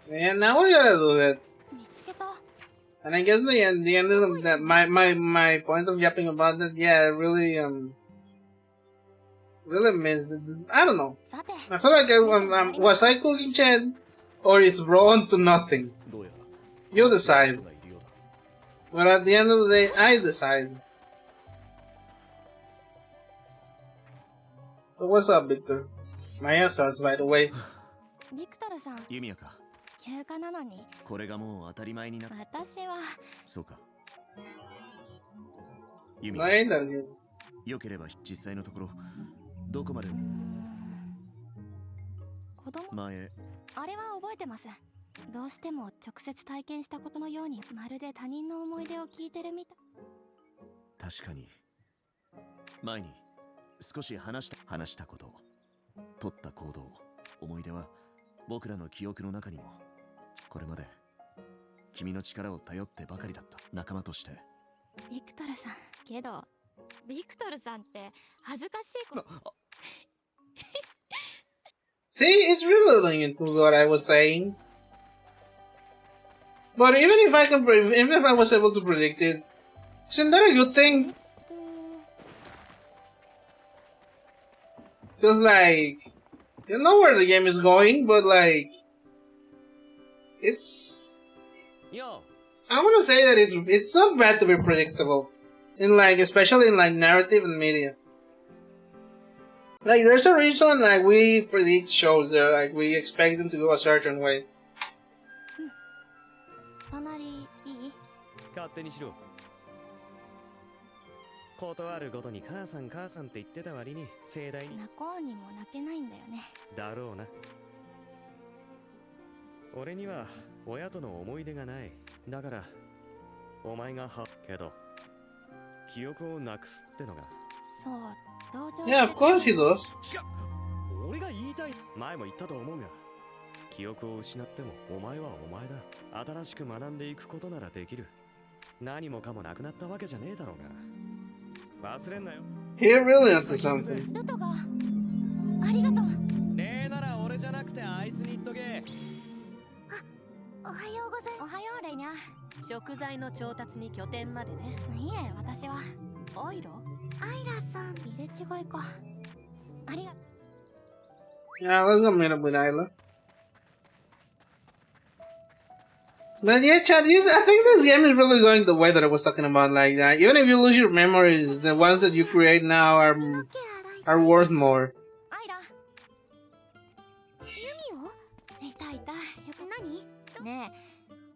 A: And now we gotta do that.
C: 見つけた
A: And I guess the end of that, my point of yapping about that, yeah, really missed it. I don't know.
C: さて
A: I feel like was I cooking Chad? Or it's blown to nothing? You decide. But at the end of the day, I decide. So what's up, Victor? My answers, by the way.
C: ビクトルさん
D: ユミヤか。
C: 休暇なのに
D: これがもう当たり前になった。
C: 私は
D: そうか。ユミヤ、
A: I ain't done yet.
D: よければ実際のところどこまで
C: 子供
D: 前
C: あれは覚えてますどうしても直接体験したことのように、まるで他人の思い出を聞いてるみたい。
F: 確かに前に少し話したこと、取った行動、思い出は僕らの記憶の中にも。これまで君の力を頼ってばかりだった。仲間として。
C: ビクトルさん、けどビクトルさんって恥ずかしいこと。
A: See, it's relating into what I was saying. But even if I was able to predict it, isn't that a good thing? Because like, you know where the game is going, but like, it's. I want to say that it's not bad to be predictable, in like, especially in like narrative and media. Like, there's a reason like we predict shows that like we expect them to go a certain way.
C: 隣いい？
D: 勝手にしろ。断るごとに母さん母さんって言ってた割に盛大に。
C: 泣こうにも泣けないんだよね。
D: だろうな。俺には親との思い出がない。だからお前がけど記憶をなくすってのが。
C: そう、同情。
A: Yeah, of course he does.
D: 違う。俺が言いたい。前も言ったと思うが、記憶を失ってもお前はお前だ。新しく学んでいくことならできる。何もかもなくなったわけじゃねえだろうが。忘れんなよ。
A: He really onto something.
C: ルトがありがとう。
D: ねえなら俺じゃなくてあいつに言っとけ。
C: おはようございます。おはようレイニャ。
B: 食材の調達に拠点までね。
C: いえ、私は
B: アイラ
C: さん。入れ違いか。ありがとう。
A: Yeah, let's go meet up with Isla. But yeah, Chad, I think this game is really going the way that I was talking about. Like, even if you lose your memories, the ones that you create now are worth more.
C: アイラ。ユミオ？いたいた。よく何？ね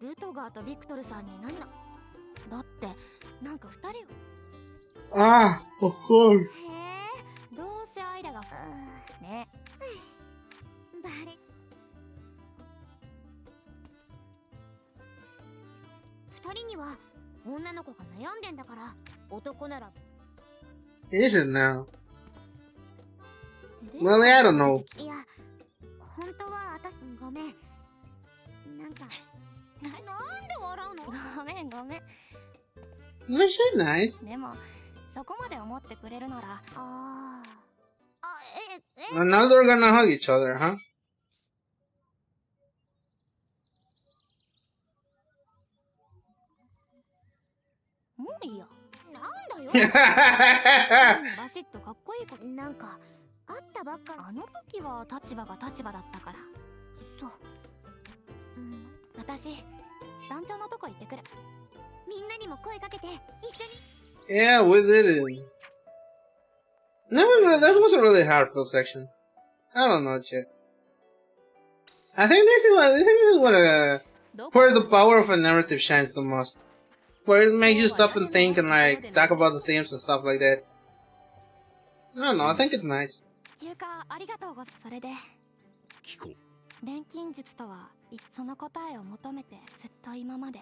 C: え、ルトガーとビクトルさんに何？だってなんか二人。
A: Ah, of course.
C: へえ、どうせアイラがね。バレ。二人には女の子が悩んでんだから、男なら。
A: Is it now? Well, I don't know.
C: いや、本当は私ごめん。なんかなんで笑うの？ごめんごめん。
A: Well, she's nice.
C: でもそこまで思ってくれるなら。
A: Well, now they're gonna hug each other, huh?
C: もういいよ。なんだよ。バシッとかっこいいこと。なんかあったばっか。あの時は立場が立場だったから。そう。私団長のとこ行ってくる。みんなにも声かけて一緒に。
A: Yeah, with it. That was a really heartful section. I don't know, Chad. I think this is what where the power of a narrative shines the most. Where it makes you stop and think and like talk about the themes and stuff like that. I don't know, I think it's nice.
C: 休暇ありがとうございます。それで
E: 聞こう。
C: 錬金術とはその答えを求めてずっと今まで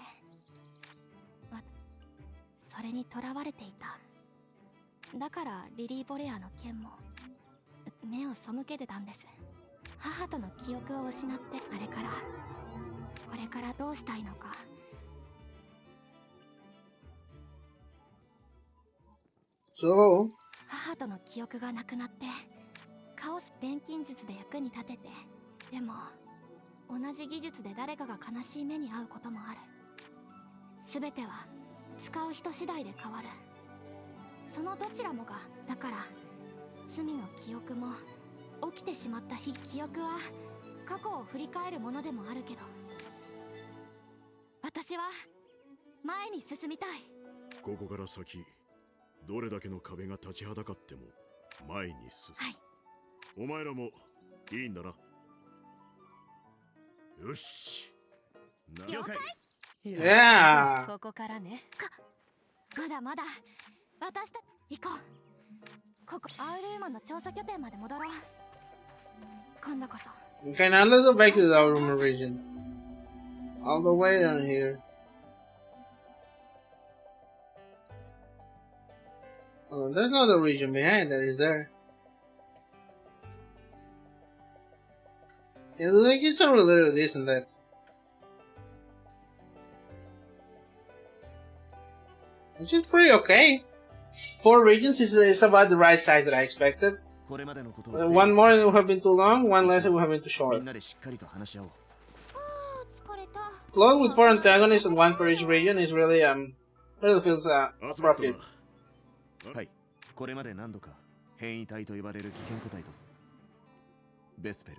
C: それにとらわれていた。だからリリー・ボレアの件も目を背けてたんです。母との記憶を失ってあれからこれからどうしたいのか。
A: So?
C: 母との記憶がなくなってカオス錬金術で役に立てて、でも同じ技術で誰かが悲しい目に遭うこともある。全ては使う人次第で変わる。そのどちらもが。だから罪の記憶も起きてしまった記憶は過去を振り返るものでもあるけど、私は前に進みたい。
E: ここから先どれだけの壁が立ちはだかっても前に進む。はい。お前らもいいんだな。よし。
B: 了解。
A: Yeah.
B: ここからね。
C: まだまだ。私たち行こう。ここアウルーマンの調査拠点まで戻ろう。今度こそ。
A: Okay, now let's go back to the outer region. All the way down here. Oh, there's another region behind that, is there? It's like it's a little this and that. Which is pretty okay. 4 regions is about the right size that I expected. One more would have been too long, one less would have been too short. Close with 4 antagonists and 1 per each region is really feels appropriate.
F: はい、これまで何度か変異体と呼ばれる危険個体とベスペル、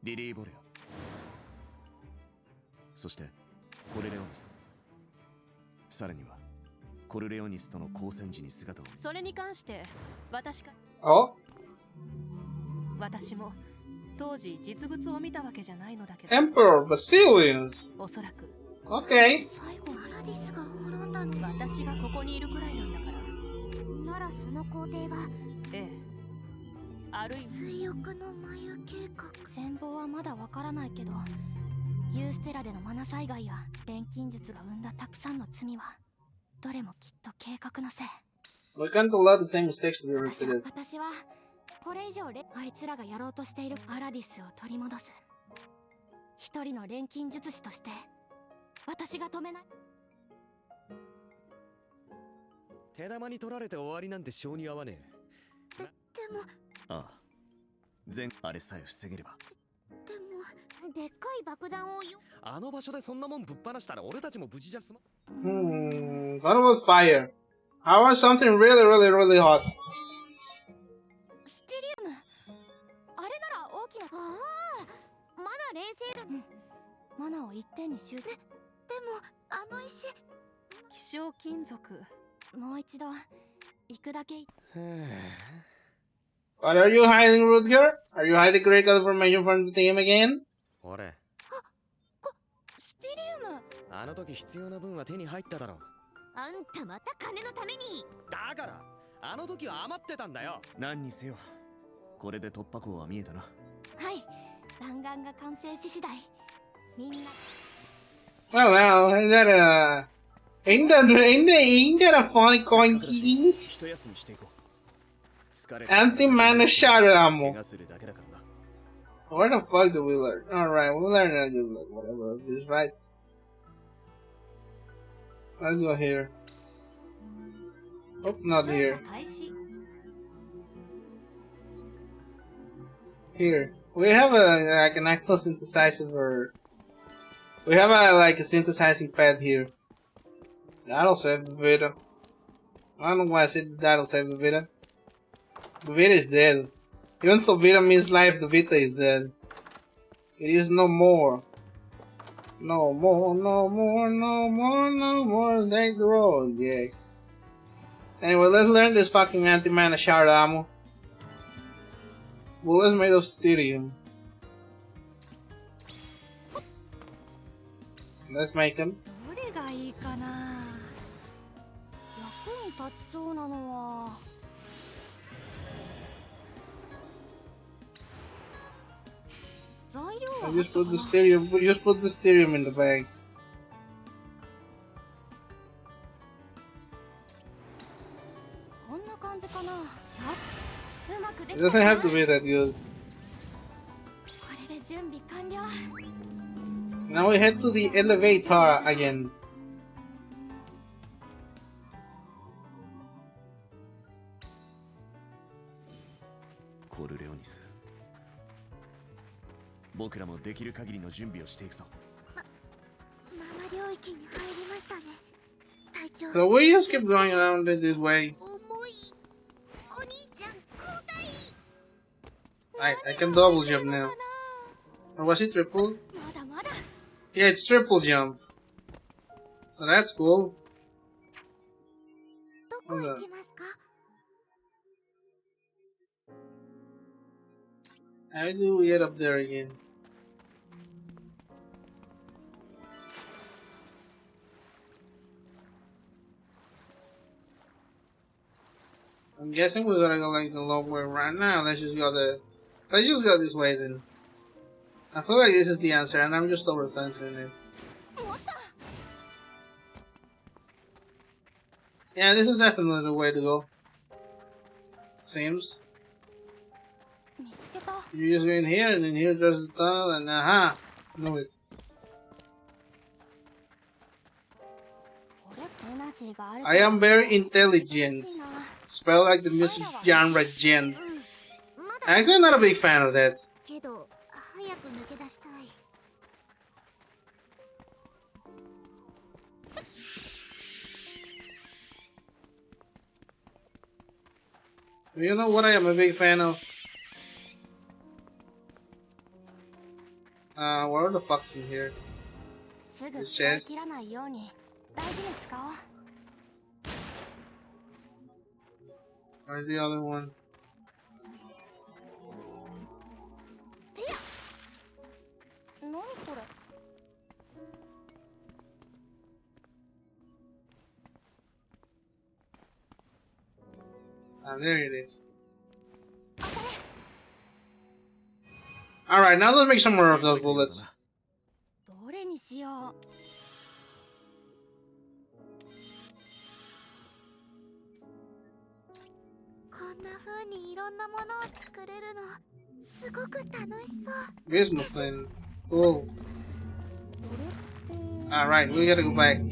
F: リリー・ボレア、そしてコルレオニス、さらにはコルレオニスとの交戦時に姿を。
B: それに関して私も当時実物を見たわけじゃないのだけど。
A: Emperor Basilius。
B: おそらく。
A: Okay。
C: 最後アラディスが滅んだの。
B: 私がここにいるくらいなんだから。
C: ならその皇帝が。
B: ええ。あるいは
C: 追憶の眉計画。全貌はまだわからないけど、ユーステラでのマナ災害や錬金術が生んだたくさんの罪は、どれもきっと計画のせい。
A: We can't allow the same mistakes to be repeated.
C: 私はこれ以上あいつらがやろうとしているアラディスを取り戻す。一人の錬金術師として、私が止めない。
D: 手玉に取られて終わりなんて性に合わねえ。
C: でも。
F: ああ、あれさえ防げれば。
C: でもでっかい爆弾をよ。
D: あの場所でそんなもんぶっ放したら俺たちも無事じゃ済ま。
A: What about fire? How about something really hot?
C: ステリウム。あれなら大きな。ああ、マナ冷静だ。うん。マナを一点に集中。でもあの石。
B: 希少金属。
C: もう一度行くだけ。
A: What are you hiding, Rutger? Are you hiding critical information from the team again?
D: 俺。
C: ステリウム。
D: あの時必要な分は手に入っただろう。
C: あんたまた金のために。
D: だからあの時は余ってたんだよ。
F: 何にせよ、これで突破口は見えたな。
C: はい、弾丸が完成し次第、みんな。
A: Well, ain't that a funny coin king?
F: 一休みしていこう。
A: Anti-mana shatter ammo. Where the fuck do we learn? Alright, we'll learn how to do like whatever of this, right? Let's go here. Oh, not here. Here. We have like an actual synthesizer. We have a synthesizing pad here. That'll save the video. I don't know why I said that'll save the video. The Vita is dead. Even though Vita means life, the Vita is dead. It is no more. No more, no more, no more, no more. Take the road, yeah. Anyway, let's learn this fucking anti-mana shard ammo. Bullets made of stirium. Let's make them.
C: どれがいいかな。役に立ちそうなのは。
A: I just put the stirium in the bag. It doesn't have to be that good. Now we head to the elevator again.
F: Corleonis. 僕らもできる限りの準備をしていくぞ。
C: ママ領域に入りましたね。隊長。
A: So we just keep going around in this way.
C: 重い。お兄ちゃん交代。
A: Right, I can double jump now. Or was it triple?
C: まだまだ。
A: Yeah, it's triple jump. So that's cool.
C: どこ行きますか?
A: How do we get up there again? I'm guessing we're gonna go like the long way around now. Let's just go this way then. I feel like this is the answer, and I'm just overthinking it. Yeah, this is definitely the way to go. Seems.
C: 見つけた。
A: You just go in here, and then here there's the tunnel, and aha! Know it.
C: これエナジーがある。
A: I am very intelligent. Spell like the music genre gent. Actually, I'm not a big fan of that.
C: けど早く抜け出したい。
A: You know what I am a big fan of? What are the fucks in here?
C: すぐ使い切らないように大事に使おう。
A: Where's the other one?
C: 何これ。
A: Ah, there it is. Alright, now let's make some more of those bullets.
C: どれにしよう。 こんな風にいろんなものを作れるのすごく楽しそう。
A: Gizmo thing. Cool. Alright, we gotta go back.
C: こ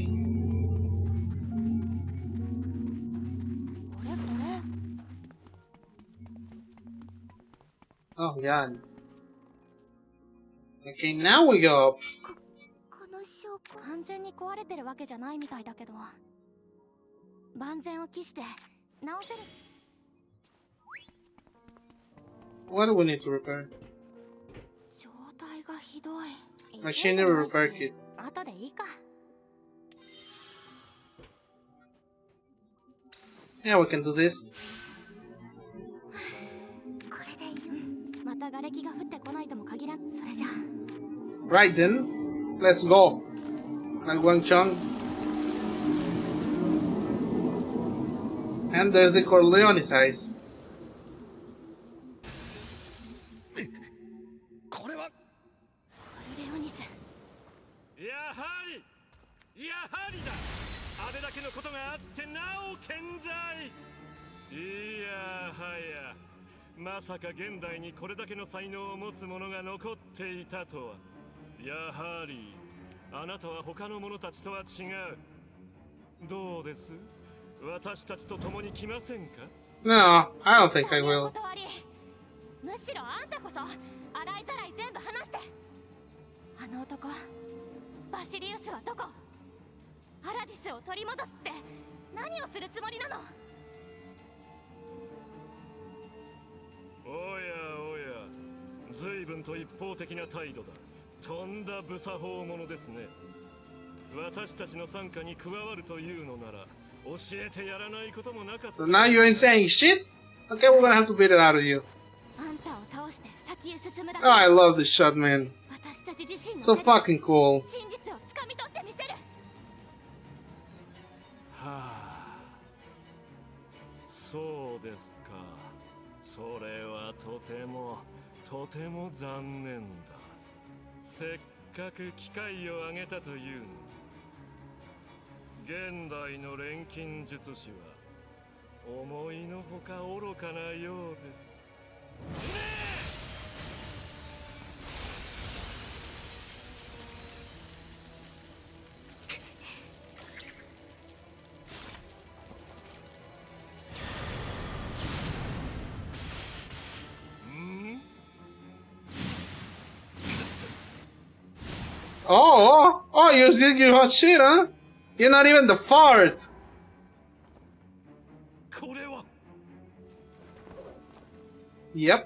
C: れこれ。
A: Oh god. Okay, now we go up.
C: この証拠完全に壊れてるわけじゃないみたいだけど、万全を期して直せる。
A: What do we need to repair?
C: 状態がひどい。
A: Machinery repair kit.
C: 後でいいか。
A: Yeah, we can do this.
C: これでいい。また瓦礫が降ってこないとも限らん。それじゃ。
A: Right then, let's go. Like Wang Chung. And there's the Corleone's eyes.
D: これは
C: コルレオニス。
D: やはりだ。あれだけのことがあってなお健在。いやはや、まさか現代にこれだけの才能を持つ者が残っていたとは。やはりあなたは他の者たちとは違う。どうです？私たちと共に来ませんか？
A: No, I don't think I will.
C: むしろあんたこそ洗いざらい全部話して。あの男バシリウスはどこ？アラディスを取り戻すって何をするつもりなの？
D: おやおや、随分と一方的な態度だ。とんだ無作法者ですね。私たちの傘下に加わるというのなら教えてやらないこともなかった。
A: So now you ain't saying shit? Okay, we're gonna have to beat it out of you.
C: あんたを倒して先へ進むだけ。
A: Oh, I love this shot, man.
C: 私たち自身の
A: So fucking cool.
C: 真実をつかみ取ってみせる。
D: はあ、そうですか。それはとても残念だ。せっかく機会をあげたというのに。現代の錬金術師は思いのほか愚かなようです。
A: Oh, you think you're hot shit, huh? You're not even the fart.
D: これは
A: Yep.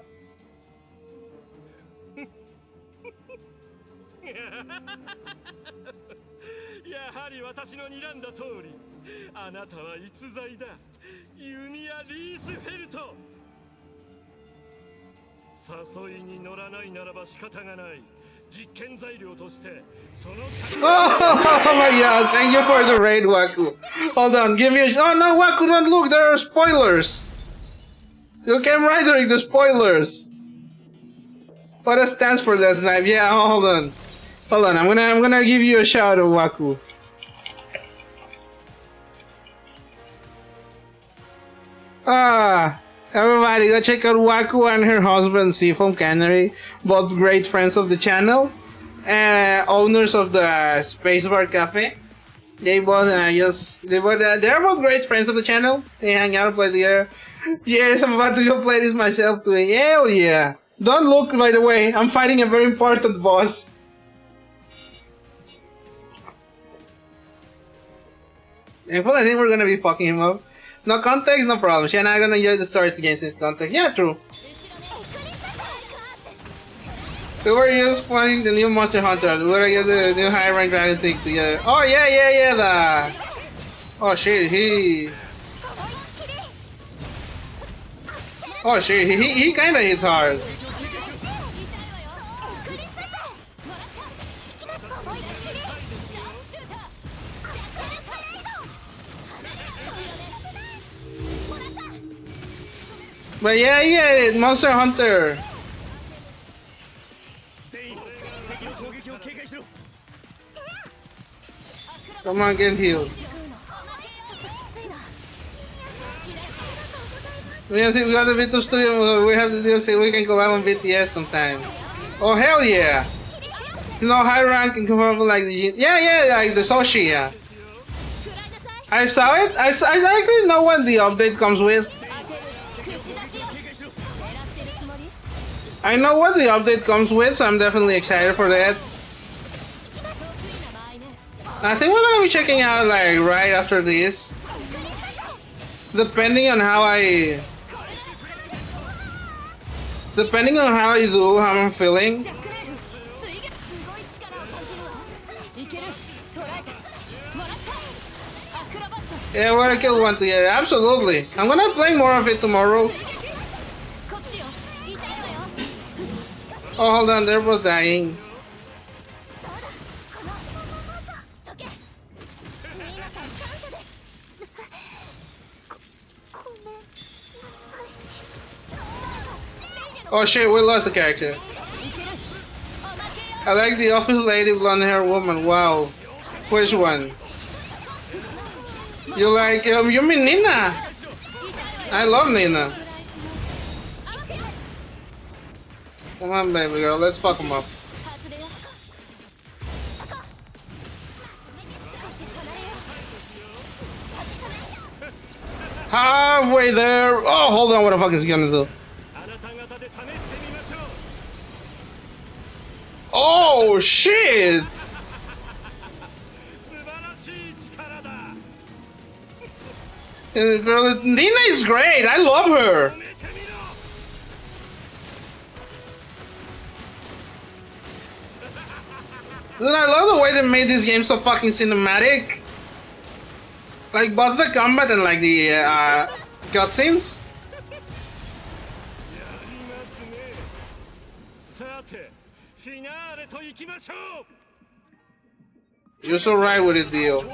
D: やはり私の睨んだ通り、あなたは逸材だ。ユミア・リースフェルト。誘いに乗らないならば仕方がない。実験材料としてその
A: Oh my god, thank you for the raid, Waku. Hold on, give me a... Oh no, Waku, don't look, there are spoilers. You came right during the spoilers. What stands for that snipe? Yeah, hold on. Hold on, I'm gonna give you a shout out, Waku. Everybody go check out Waku and her husband Seafoam Canary, both great friends of the channel, owners of the Spacebar Cafe. They're both great friends of the channel. They hang out and play together. Yes, I'm about to go play this myself too. Hell yeah! Don't look, by the way. I'm fighting a very important boss. I think we're gonna be fucking him up. No context, no problem. She and I are gonna enjoy the story against the context. Yeah, true. We were just playing the new Monster Hunter. We're gonna get the new high rank dragon thing together. Oh yeah. Oh shit, he kinda hits hard. But yeah, Monster Hunter. Come on, get healed. We got a bit of studio. We have to do so we can collab on BTS sometime. Oh hell yeah! You know, high rank and comparable like the like the Soshi. Yeah. I saw it. I actually know what the update comes with. I know what the update comes with, so I'm definitely excited for that. I think we're gonna be checking out like right after this. Depending on how I do, how I'm feeling. Yeah, we're gonna kill one together. Absolutely. I'm gonna play more of it tomorrow. Oh, hold on, there was dying. Oh shit, we lost the character. I like the office lady blonde hair woman. Wow. Which one? You like, you mean Nina? I love Nina. Come on, baby girl, let's fuck him up. Halfway there. Oh, hold on, what the fuck is he gonna do? Oh shit! Nina is great. I love her. Dude, I love the way they made this game so fucking cinematic. Like both the combat and like the cutscenes. You're so right with it, deal.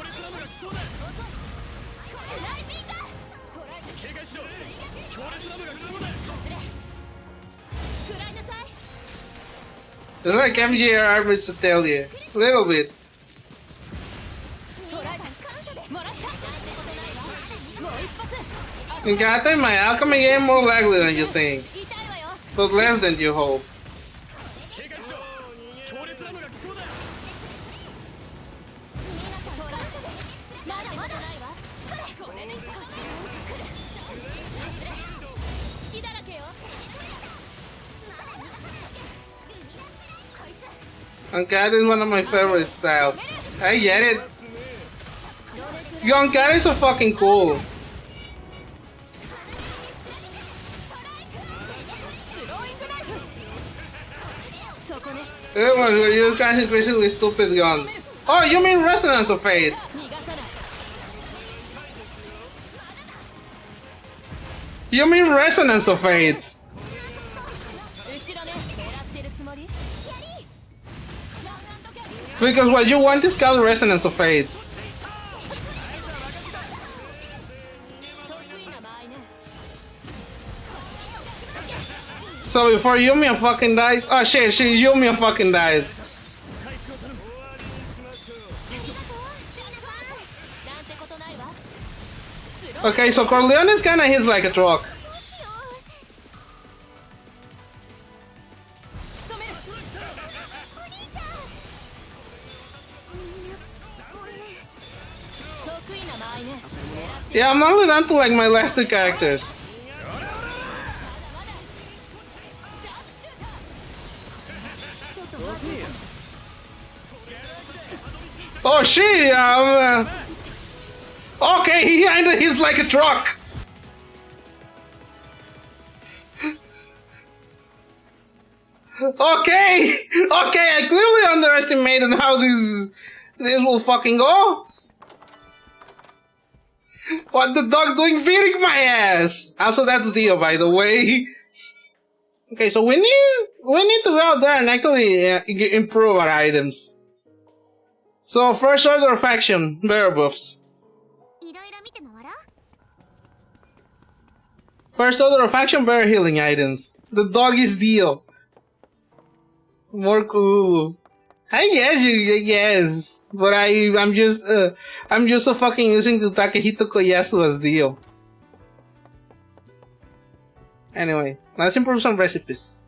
A: It's like MJR with ATELIER. A little bit. In Kata, my alchemy game more likely than you think, but less than you hope. Ankata is one of my favorite styles. I get it. Yo, Ankata is so fucking cool. You guys increasingly stupid guns. Oh, you mean Resonance of Fate? You mean Resonance of Fate? Because what you want is called Resonance of Fate. So before Yumia fucking dies, oh shit, Yumia fucking died. Okay, so Corleone's kinda hits like a truck. Yeah, I'm not down to like my last two characters. Oh shit! Okay, he kinda hits like a truck. Okay, I clearly underestimated how this will fucking go. What the dog doing feeding my ass? Also, that's Dio, by the way. Okay, so we need to go out there and actually improve our items. So first order of action, bear buffs. First order of action, bear healing items. The dog is Dio. More cool. I guess, but I'm just so fucking using the Takehito Koyasu as Dio. Anyway, let's improve some recipes.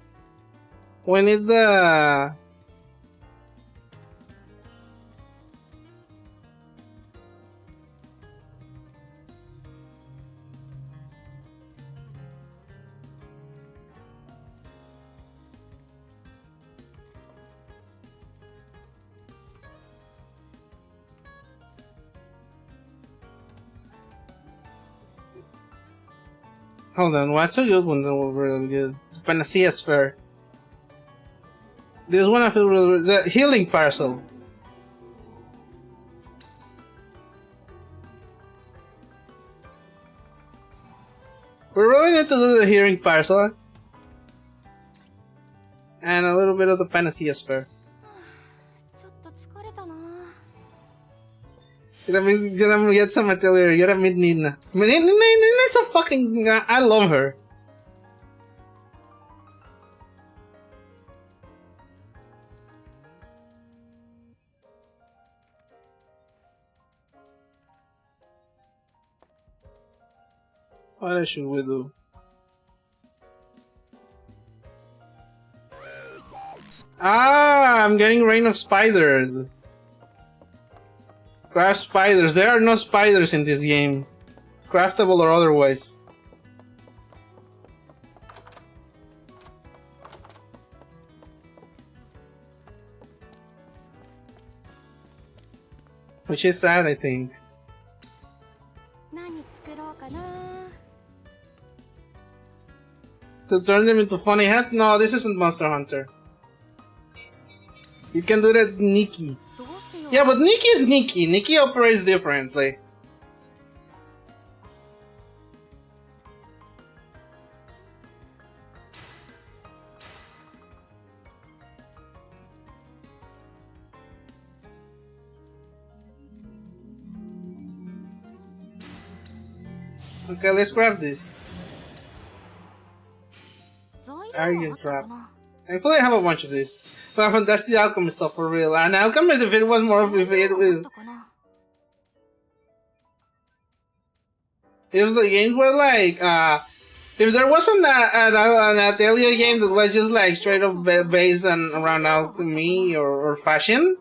A: We need the hold on, what's a good one that was really good? Panacea Sphere. This one I feel really the healing parcel. We really need to do the healing parcel. And a little bit of the Panacea Sphere. Gonna get some ATELIER. You're a mid Nina. Nina's so fucking. I love her. What else should we do? Ah, I'm getting Rain of Spiders. Craft spiders. There are no spiders in this game. Craftable or otherwise. Which is sad, I think. To turn them into funny hats? No, this isn't Monster Hunter. You can do that Nikki. Yeah, but Nikki is Nikki. Nikki operates differently. Okay, let's grab this. Arrogant trap. Thankfully I have a bunch of these. But that's the alchemist stuff for real. And alchemist, if it was more of if the games were like if there wasn't an ATELIER game that was just like straight up based on around alchemy or fashion,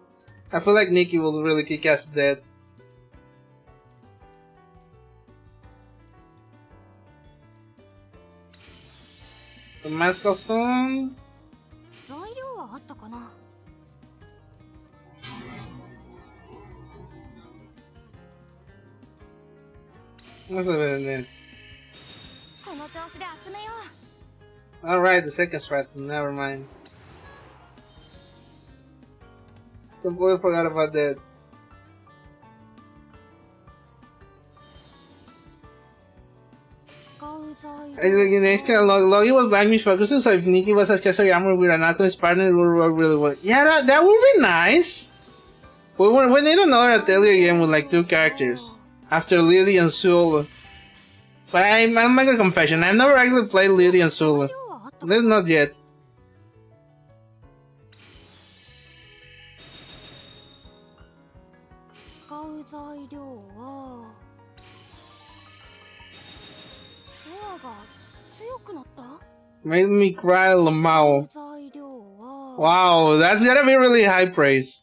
A: I feel like Nikki will really kick ass dead. The Mescal Stone. What's it? Alright, the second strat, never mind. Completely forgot about that. Logi was black focuses, so if Nikki was accessory armor with an alchemist partner, it would work really well. Yeah, that would be nice. We need another ATELIER game with like 2 characters. After Lily and Sula. But I'll make a confession, I've never actually played Lily and Sula. There's not yet.
C: 使う材料はドアが強くなった？
A: Made me cry, Lamau.
C: 材料は
A: Wow, that's gotta be really high praise.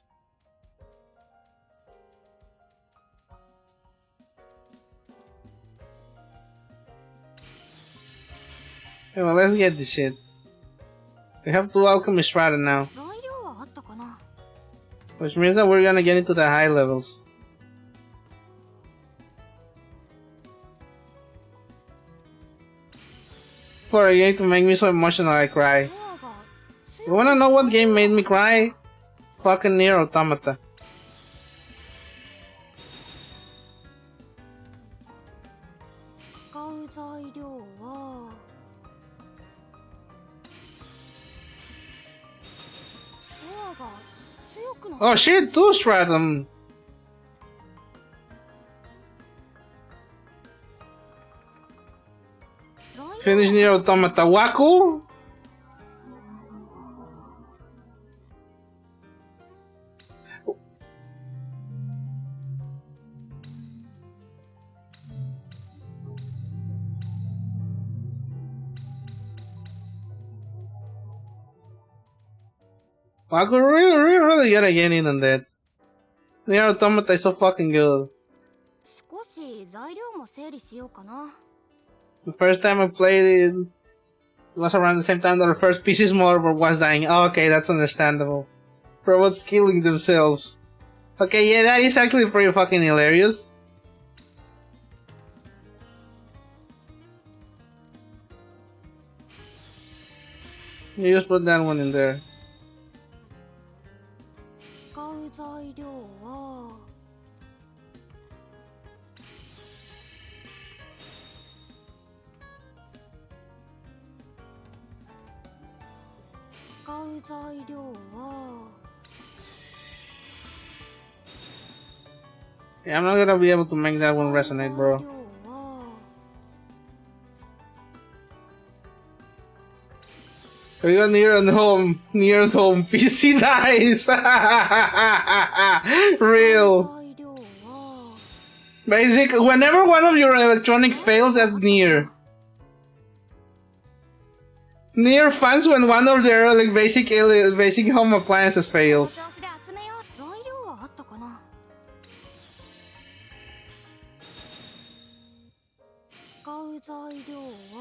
A: Okay, well, let's get this shit. We have two alchemy strata now,
C: 材料はあったかな？
A: which means that we're gonna get into the high levels. For a game to make me so emotional I cry.
C: ドアが
A: You wanna know what game made me cry? Fucking Nier Automata.
C: 使う材料はドアが強くなった？
A: Oh shit, two stratum! Finish Nier Automata. Waku? Waku really gotta get in on that. Nier Automata is so fucking good.
C: 少し材料も整理しようかな。
A: The first time I played it was around the same time that the first PC Smorver was dying. Oh, okay, that's understandable. Robots killing themselves. Okay, yeah, that is actually pretty fucking hilarious. You just put that one in there.
C: 使う材料は使う材料は
A: Yeah, I'm not gonna be able to make that one resonate, bro.
C: 材料は
A: We got near and home PC dies. Real.
C: 材料は
A: Basic. Whenever one of your electronic fails, that's near. Near fans when one of their like basic home appliances
C: この
A: fails.
C: 調子で集めよう。材料はあったかな？使う材料は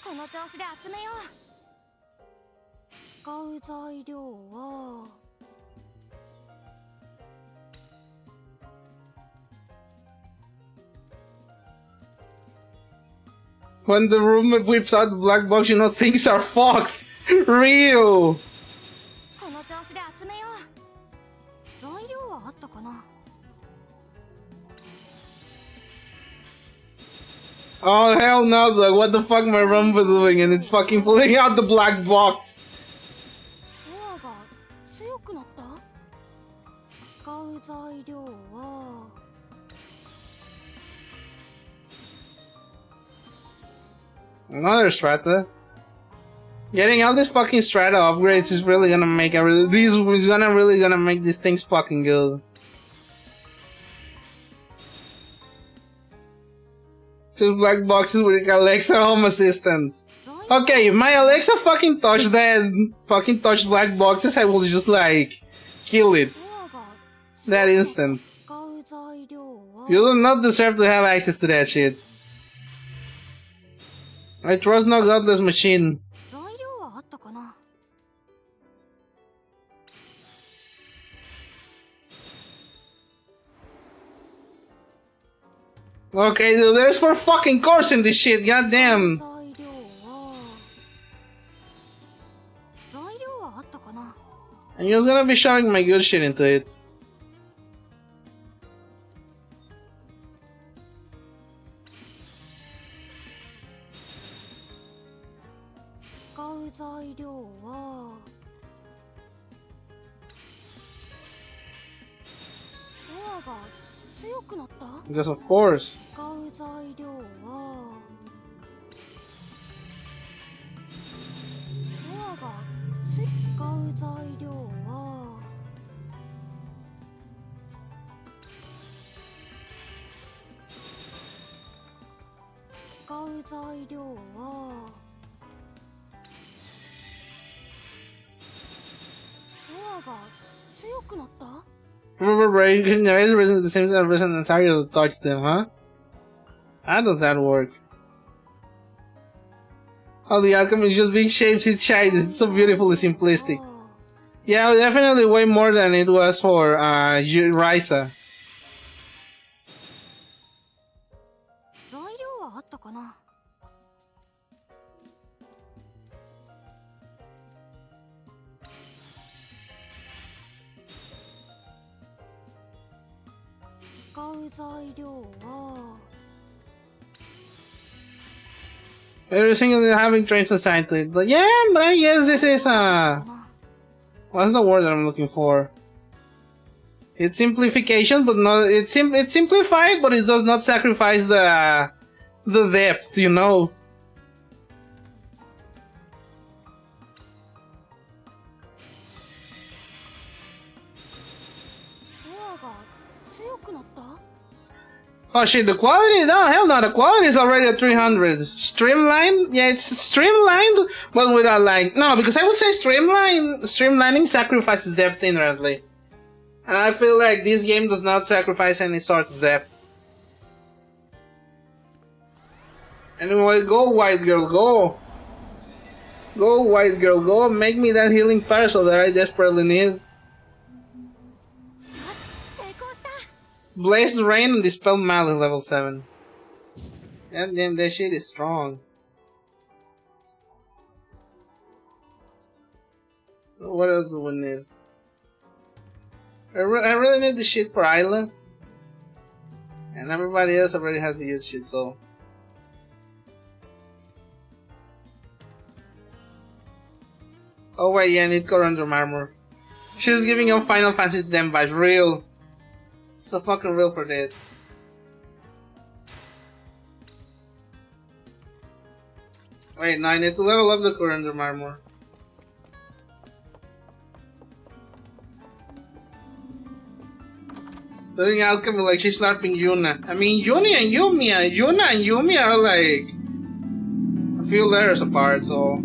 C: この調子で集めよう。使う材料は
A: When the roommate whips out the black box, you know things are fucked. Real.
C: この調子で集めよう。材料はあったかな？
A: Oh hell no, like what the fuck my Rumble doing and it's fucking pulling out the black box.
C: ドアが強くなった？使う材料は
A: Another strata. Getting all these fucking strata upgrades is really gonna make really gonna make these things fucking good. Two black boxes with Alexa Home Assistant. Okay, if my Alexa fucking touched black boxes, I will just like kill it
C: ドアが
A: that instant.
C: 使う材料は
A: You do not deserve to have access to that shit. I trust no godless machine.
C: 材料はあったかな？
A: Okay, dude, there's 4 fucking cores in this shit, goddamn.
C: 材料は材料はあったかな？
A: And you're gonna be shoving my good shit into it.
C: 使う材料はドアが強くなった？
A: Because of course.
C: 使う材料はアが使う材料は使う材料はソアが強くなった？
A: Remember, bro, you can raise the resin at the same time as an entire to touch them, huh? How does that work? Oh, the outcome is just being shaped in shade. It's so beautifully simplistic. Yeah, definitely way more than it was for Risa.
C: 材料はあったかな？使う材料は
A: Every single day having trained society. But yeah, but I guess this is what's the word that I'm looking for? It's simplification, but not it's simplified, but it does not sacrifice the depth, you know.
C: ソアが強くなった？
A: Oh shit, the quality? No, hell no, the quality is already at 300. Streamlined? Yeah, it's streamlined, but without like... No, because I would say streamlining sacrifices depth inherently. And I feel like this game does not sacrifice any sort of depth. Anyway, go white girl, go! Go white girl, go! Make me that healing parcel that I desperately need. Blaze Rain and Dispel Malice level 7. God damn, that shit is strong. What else do we need? I really need the shit for Isla. And everybody else already has the use shit, so... Oh wait, yeah, I need Corundum armor. She's giving up Final Fantasy X vibes, real. So fucking real for that. Wait, no, I need to level up the Corundum armor. Doing alchemy like she's LARPing Yuna. I mean, Yuna and Yumia are like a few letters apart, so...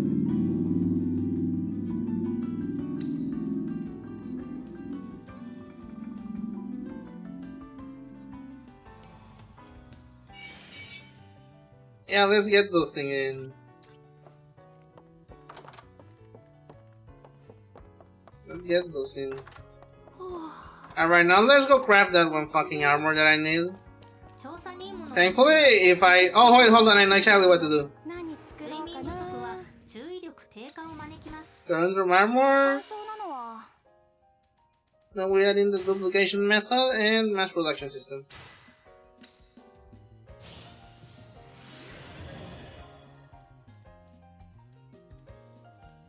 A: Yeah, let's get those things in. Let's get those in. Alright, now let's go craft that one fucking armor that I need. Thankfully, if I... Oh, wait, hold on, I know exactly what to do. Corundum armor. Then we add in the duplication method and mass production system.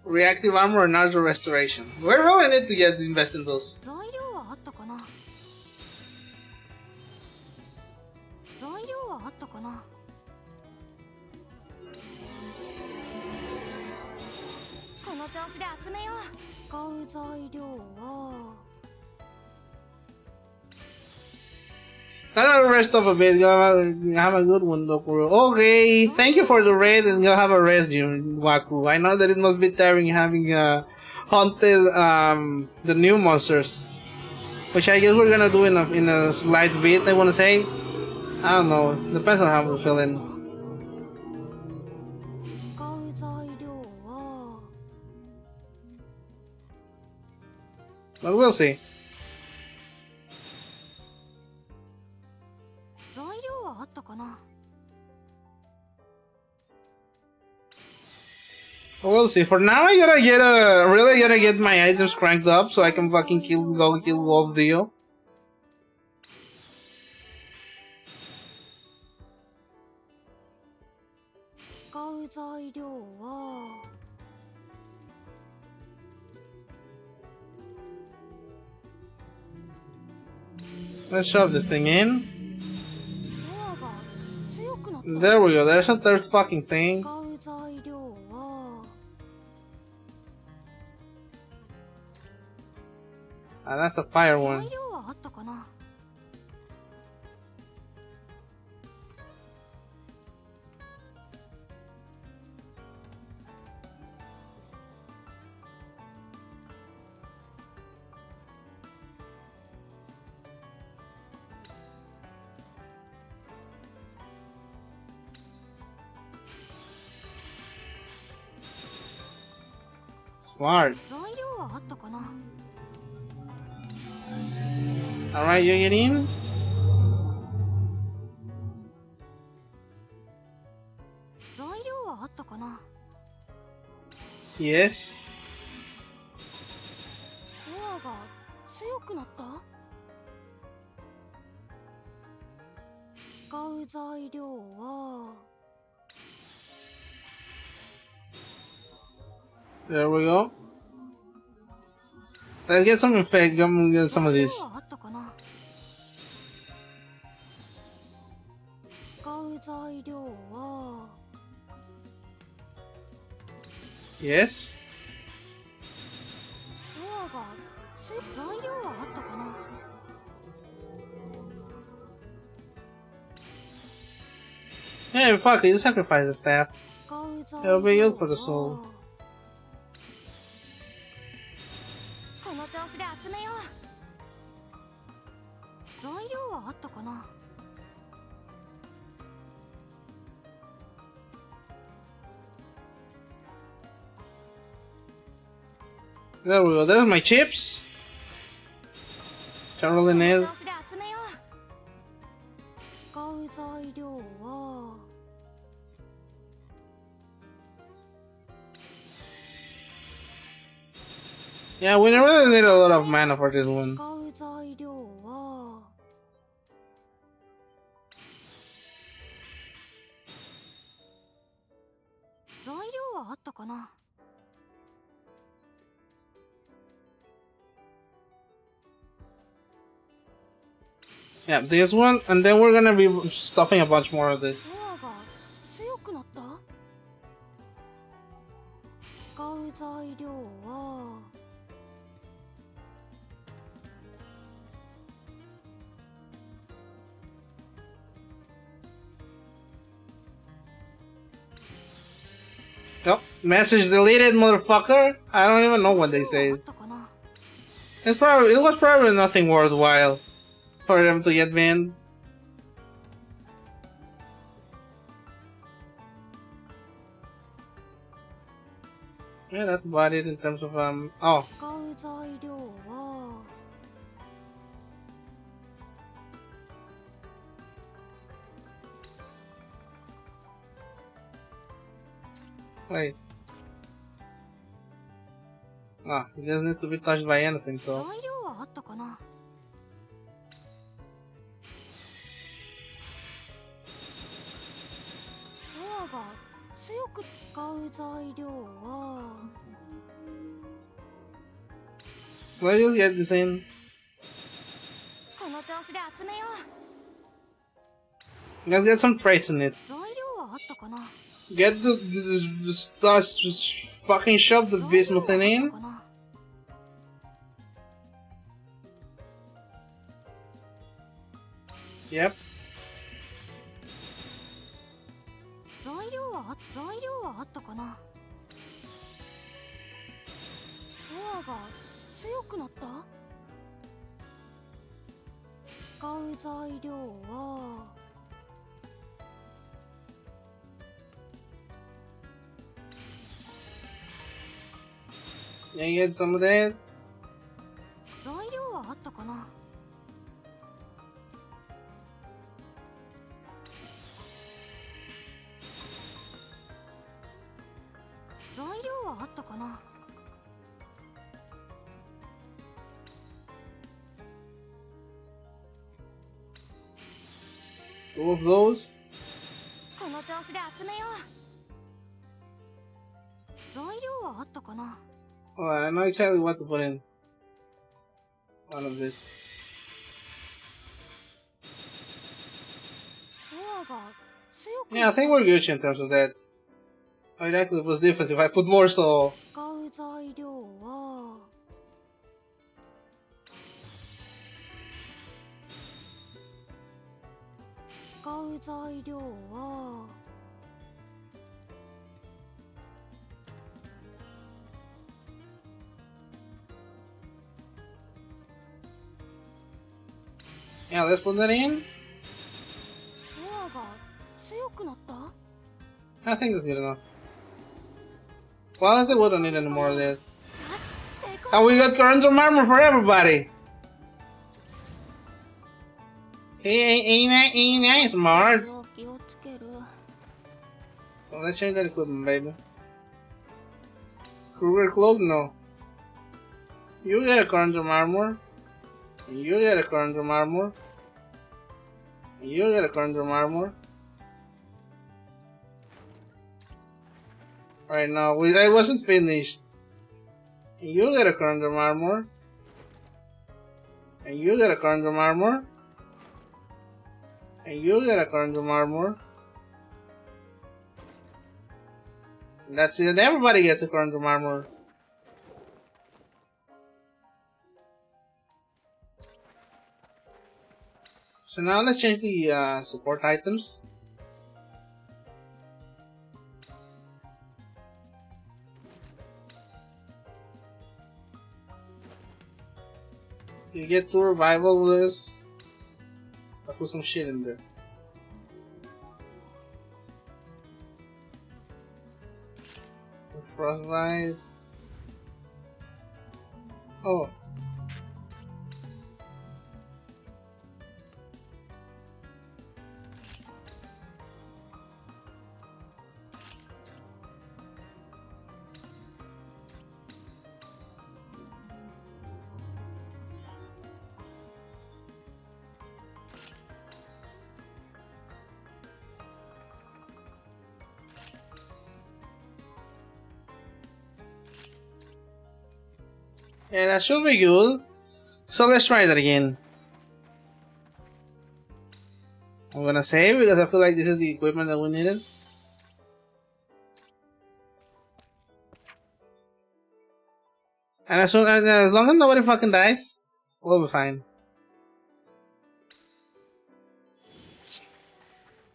A: Reactive armor and natural restoration. We really need to get invest in those.
C: 材料はあったかな？この調子で集めよう。使う材料は
A: Gotta rest off a bit. Go have a good one, Dokuro. Okay, thank you for the raid and go have a rest, Waku. I know that it must be tiring having hunted the new monsters, which I guess we're gonna do in a slight bit. I wanna say. I don't know. Depends on how we're feeling.
C: 使う材料は
A: But we'll see.
C: 材料はあったかな？
A: We'll see. For now, I really gotta get my items cranked up so I can fucking kill Wolf Dio. Let's shove this thing in. There we go. There's a third fucking thing. Ah, that's a fire
C: 材
A: one.
C: 料はあったかな。
A: Smart.
C: 材料はあったかな。
A: Alright, you get in?
C: 材料はあったかな。
A: Yes.
C: エアが強くなった。使う材料は
A: There we go. Let's get some effect. Come get some of
C: 材料
A: this.
C: はあったかな。使う材料は
A: Yes.
C: エアが材料はあったかな。
A: Hey, fuck it. You sacrifice the staff.
C: 使う材
A: It'll be
C: 料
A: used for the soul.
C: はこの調子で集めよう。材料はあったかな。
A: There we go. There's my chips. Don't really
C: こ
A: need.
C: の調子で集めよう。使う材料は
A: Yeah, we really need a lot of mana for this one.
C: 使う材料は 材料はあったかな。
A: Yeah, this one, and then we're gonna be stuffing a bunch more of this.
C: エアが強くなった。使う材料は
A: Oh, message deleted, motherfucker. I don't even know what they
C: 材料はあ
A: say.
C: ったかな。
A: It was probably nothing worthwhile for them to get banned. Yeah, that's about it in terms of oh,
C: 使う材料は
A: wait. Ah, it doesn't need to be touched by anything,
C: 材
A: so
C: 料はあったかな。 エアが強く使う材料は
A: let's just get this in.
C: この調子で集めよう。
A: Let's get some traits in it.
C: 材料はあったかな。
A: Get the stars, just fucking shove the
C: 材料
A: bismuth
C: はあ
A: in.
C: ったかな。
A: Yep.
C: 材料はあったかな。エアが強くなった。使う材料は
A: Yeah, you get some of that.
C: 材料はあったかな。材料はあったかな。
A: Two of those.
C: この調子で集めよう。材料はあったかな。
A: Oh, I know exactly what to put in. One of this.
C: エアが強く
A: Yeah, I think we're Gucci in terms of that. Oh, it actually was different if I put more, so
C: 使う材料はう材料は
A: Yeah, let's put that in.
C: シェアが強くなった
A: I think that's good enough. Well, I think we don't need any more of this. And we got currents of armor for everybody. Ain't smart.
C: 気をつける
A: So let's change that equipment, baby. Kruger cloak, no. You get a currents of armor. You get a currents of armor. You get a currents of armor. Right now, I wasn't finished. You get a currents of armor. And you get a currents of armor. And you get a currents of armor. That's it. Everybody gets a currents of armor. So now let's change the support items. You get 2 revival with this. I'll put some shit in there. Frostbite. Oh. Yeah, that should be good. So let's try that again. I'm gonna save because I feel like this is the equipment that we needed. And as long as nobody fucking dies, we'll be fine.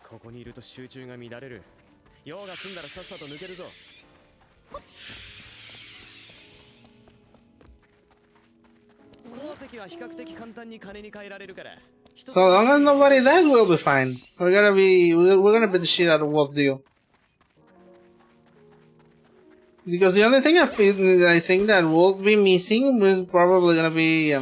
D: ここにいると集中が乱れる。用が済んだらさっさと抜けるぞ。鉱石は比較的簡単に金に換えられるから。
A: So long as nobody dies, we'll be fine. We're gonna beat the shit out of Wolf Deal. Because the only thing I think that we'll be missing is probably gonna be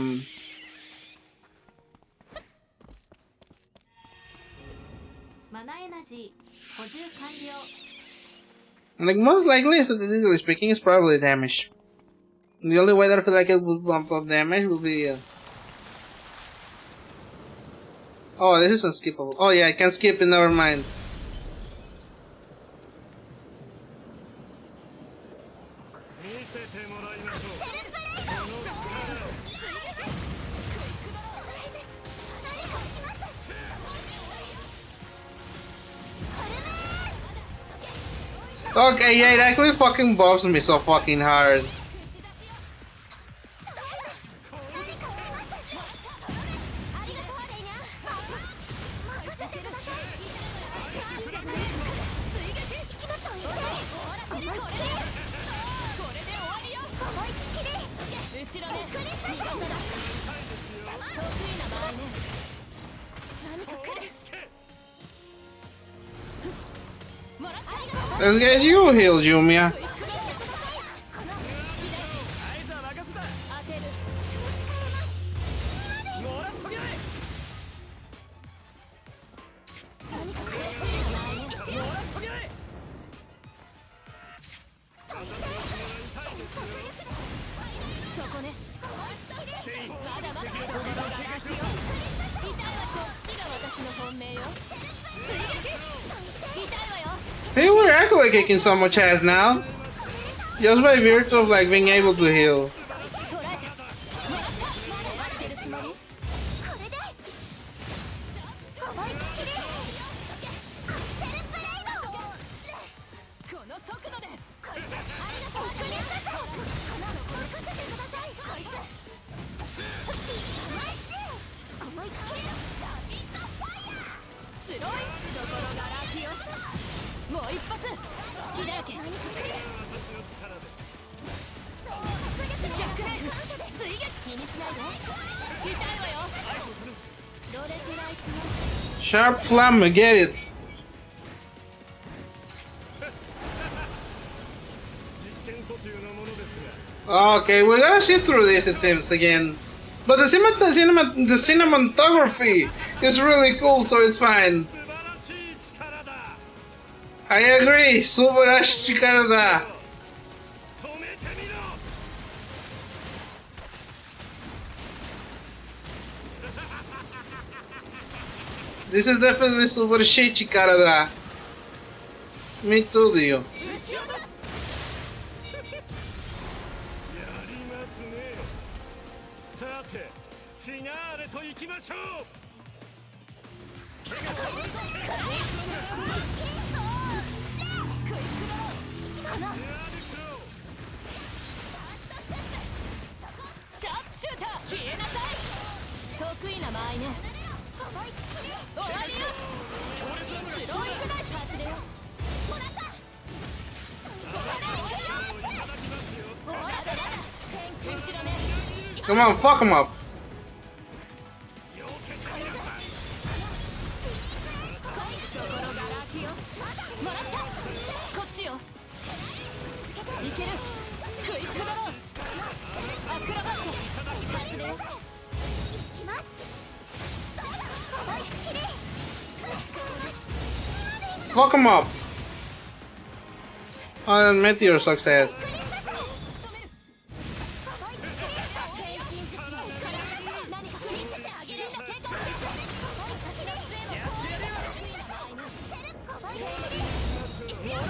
A: like most likely, statistically speaking, it's probably damage. The only way that I feel like it would bump up damage would be oh, this is unskippable. Oh yeah, I can skip it, never mind. Okay, yeah, it actually fucking buffs me so fucking hard. Let's get you healed, Yumia. See, we're actually kicking so much ass now. Just by virtue of like being able to heal.
B: もう一発好きだらけ弱点水撃気にしないで痛いわよどれくらい強い
A: Sharp Flamme, get it. Okay, we gotta see through this, it seems, again. But the cinematography is really cool, so it's fine. I agree, Subarashi Chikarada. This is definitely Subarashi Chikarada. Me too, Dio. Come on, fuck him up. Fuck him up. And Meteor success.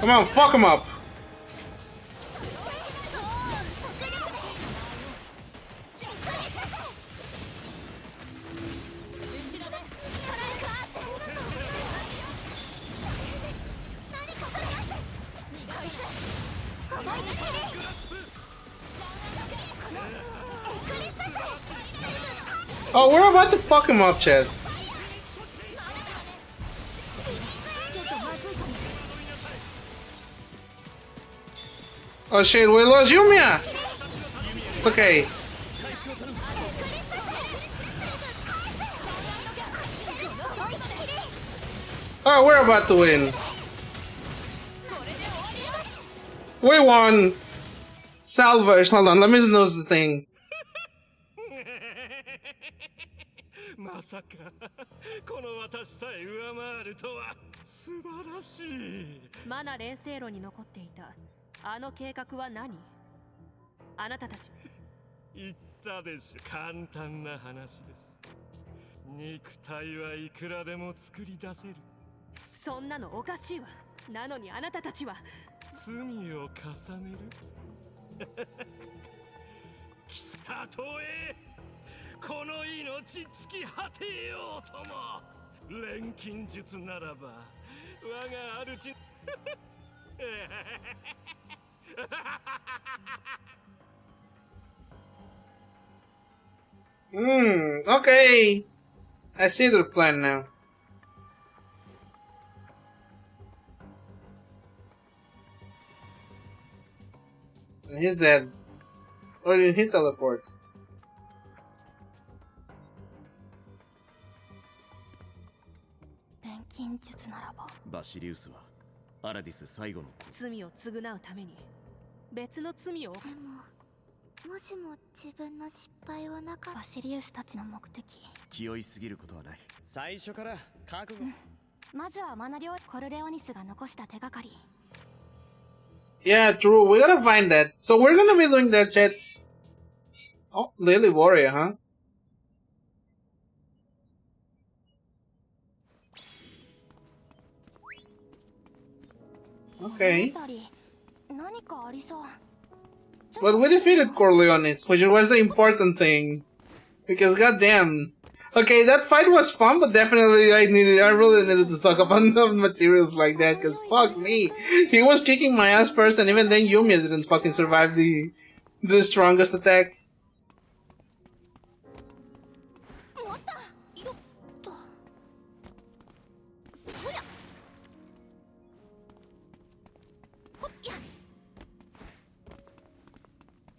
A: Come on, fuck him up. Oh, we're about to fuck him up, Chad. Oh shit, we lost Yumia! It's okay. Oh, we're about to win. We won! Salvage, hold on, let me snooze the thing.
G: まさかこの私さえ上回るとは素晴らしい。
B: まだ連星路に残っていたあの計画は何？あなたたち
G: 言ったでしょ。簡単な話です。肉体はいくらでも作り出せる。
B: そんなのおかしいわ。なのにあなたたちは
G: 罪を重ねるたとえこの命尽き果てようとも錬金術ならば我が主
A: Okay. I see the plan now. And he's dead. Or did he teleport?
C: 錬金術ならば
F: バシリウスはアラディス最後の
B: 罪を償うために別の罪を。
C: でももしも自分の失敗はなかったバシリウスたちの目的
F: 気負いすぎることはない。
D: 最初から覚悟。
C: まずはマナリョコルレオニスが残した手がかり。
A: Yeah, true. We gotta find that. So we're gonna be doing that, chat. Oh, Lily Warrior, huh? Okay. But we defeated Corleones, which was the important thing. Because goddamn. Okay, that fight was fun, but definitely I really needed to stock up on materials like that, cause fuck me. He was kicking my ass first, and even then Yumia didn't fucking survive the strongest attack.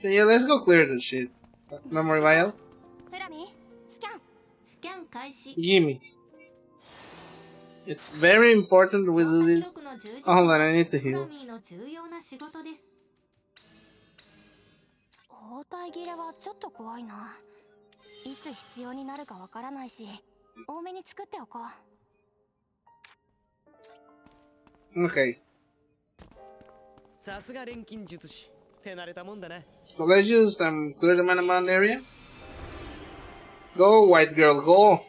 A: Okay, yeah, let's go clear this shit. Memory vial.
C: フラミスキャン。
B: スキャン開始。
A: Gimme. It's very important we do this. Oh, hold on, I need to
B: フラ
A: heal.
B: ミーの重要な仕事です。
C: 包帯切れはちょっと怖いな。いつ必要になるかわからないし、多めに作っておこう。
A: Okay.
D: さすが錬金術師。手慣れたもんだな。
A: So let's just clear the Manamon area. Go, white girl, go.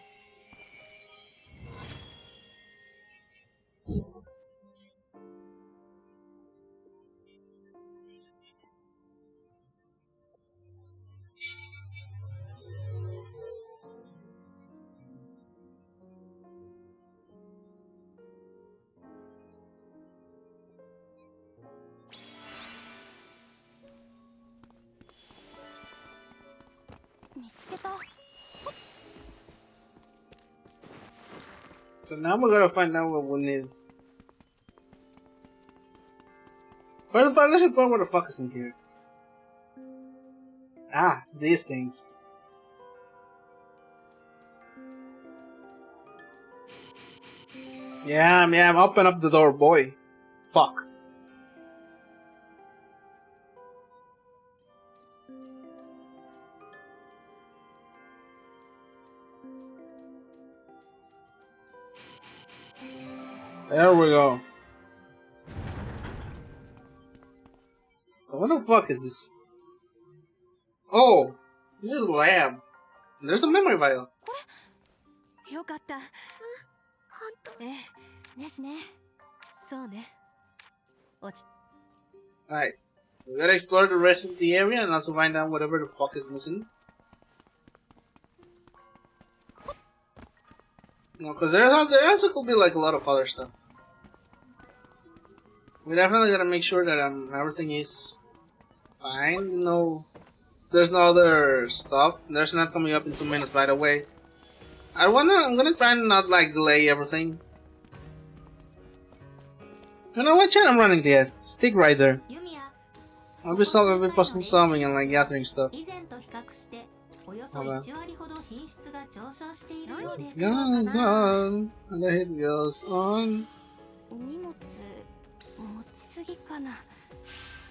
A: So now we're gonna find out what we need. First of all, let's explore what the fuck is in here. Ah, these things. Yeah, open up the door, boy. Fuck. There we go. What the fuck is this? Oh, this is a lab. There's a memory vial.
B: よかった。ええ。
C: ですね。
B: そうね。落ち。
A: Alright. We gotta explore the rest of the area and also find out whatever the fuck is missing. No, because there also could be like a lot of other stuff. We definitely gotta make sure that everything is fine. You know, there's no other stuff. There's not coming up in 2 minutes, by the way. I'm gonna try and not like delay everything. You know what? Chat, I'm running there. Stick right there.
B: ユミア。
A: I'll be posting something and like gathering stuff.
B: 以前と比較しておよそ1割ほど品質が上昇しているようです。
A: Gone, gone, and the hit goes on.
C: 荷物持ちすぎかな。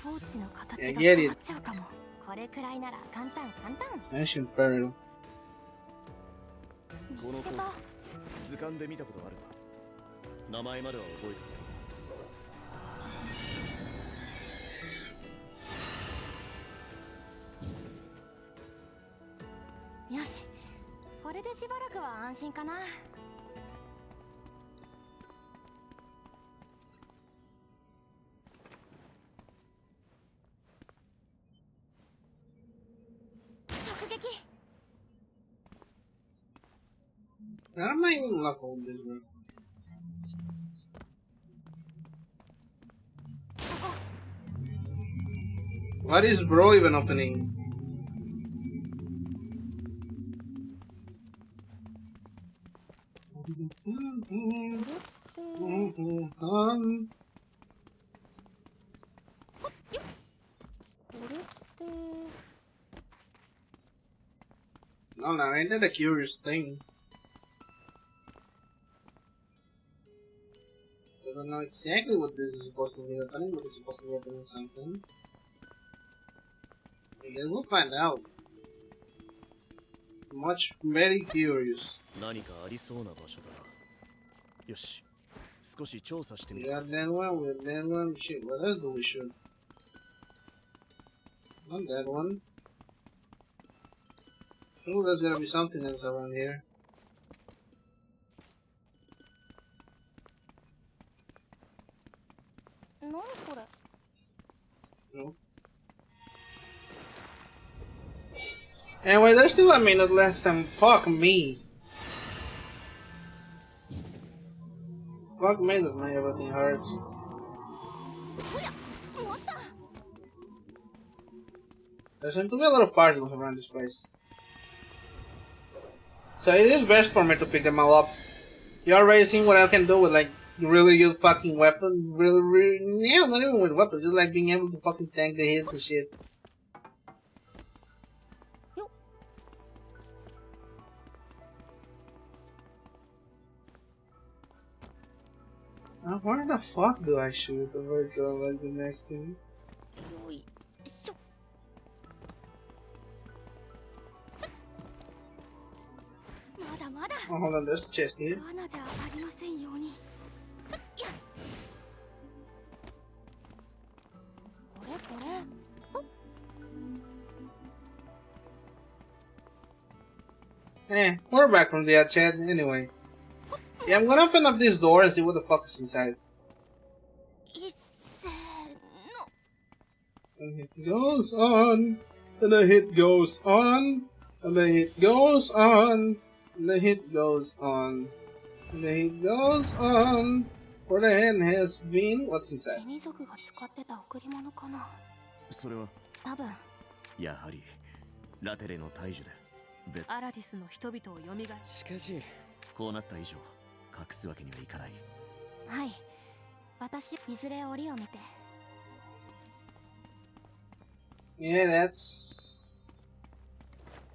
C: ポーチの形
A: Yeah,
C: が
A: get
C: 変わ
A: it.
C: っちゃうかも。これくらいなら簡単簡単。
A: Ancient burial.
F: この鉱石図鑑で見たことあるな。名前までは覚えて
C: よし、これでしばらくは安心かな。直撃。
A: I might even love all this, bro. What is bro even opening? No, ain't that a curious thing? I don't know exactly what this is supposed to be opening, but it's supposed to be opening something. I guess we'll find out. Very curious.
F: 何かありそうな場所だな。よし、少し調査してみ
A: We
F: る。
A: got that one, we got that one. Shit, what else do we shoot? Not that one. Oh, there's gotta be something else around here. No. Anyway, there's still a minute left and fuck me. Fuck me that my everything hurts. There seem to be a lot of particles around this place. So it is best for me to pick them all up. You already seen what I can do with like really good fucking weapons. Really, yeah, not even with weapons, just like being able to fucking tank the hits and shit. Where the fuck do I shoot the virtual like the next thing?
C: よいしょ。まだまだ。
A: Oh, hold on, there's a chest here.
C: 罠じゃありませんように。やっ。これこれ。
A: We're back from the chat anyway. Yeah, I'm gonna open up this door and see what the fuck is inside.
C: いっせーの。
A: And it goes on, and the hit goes on, and the hit goes on, and the hit goes on, and the hit goes on. Where the hen has been? What's inside?
C: ジェニ族が使ってた贈り物かな。
F: それは
C: 多分。
F: やはりラテレの大樹だ。ベス
B: アラディスの人々を蘇り、
D: しかし
F: こうなった以上隠すわけにはいかない。
C: はい。私いずれ折を見て。
A: Yeah, that's...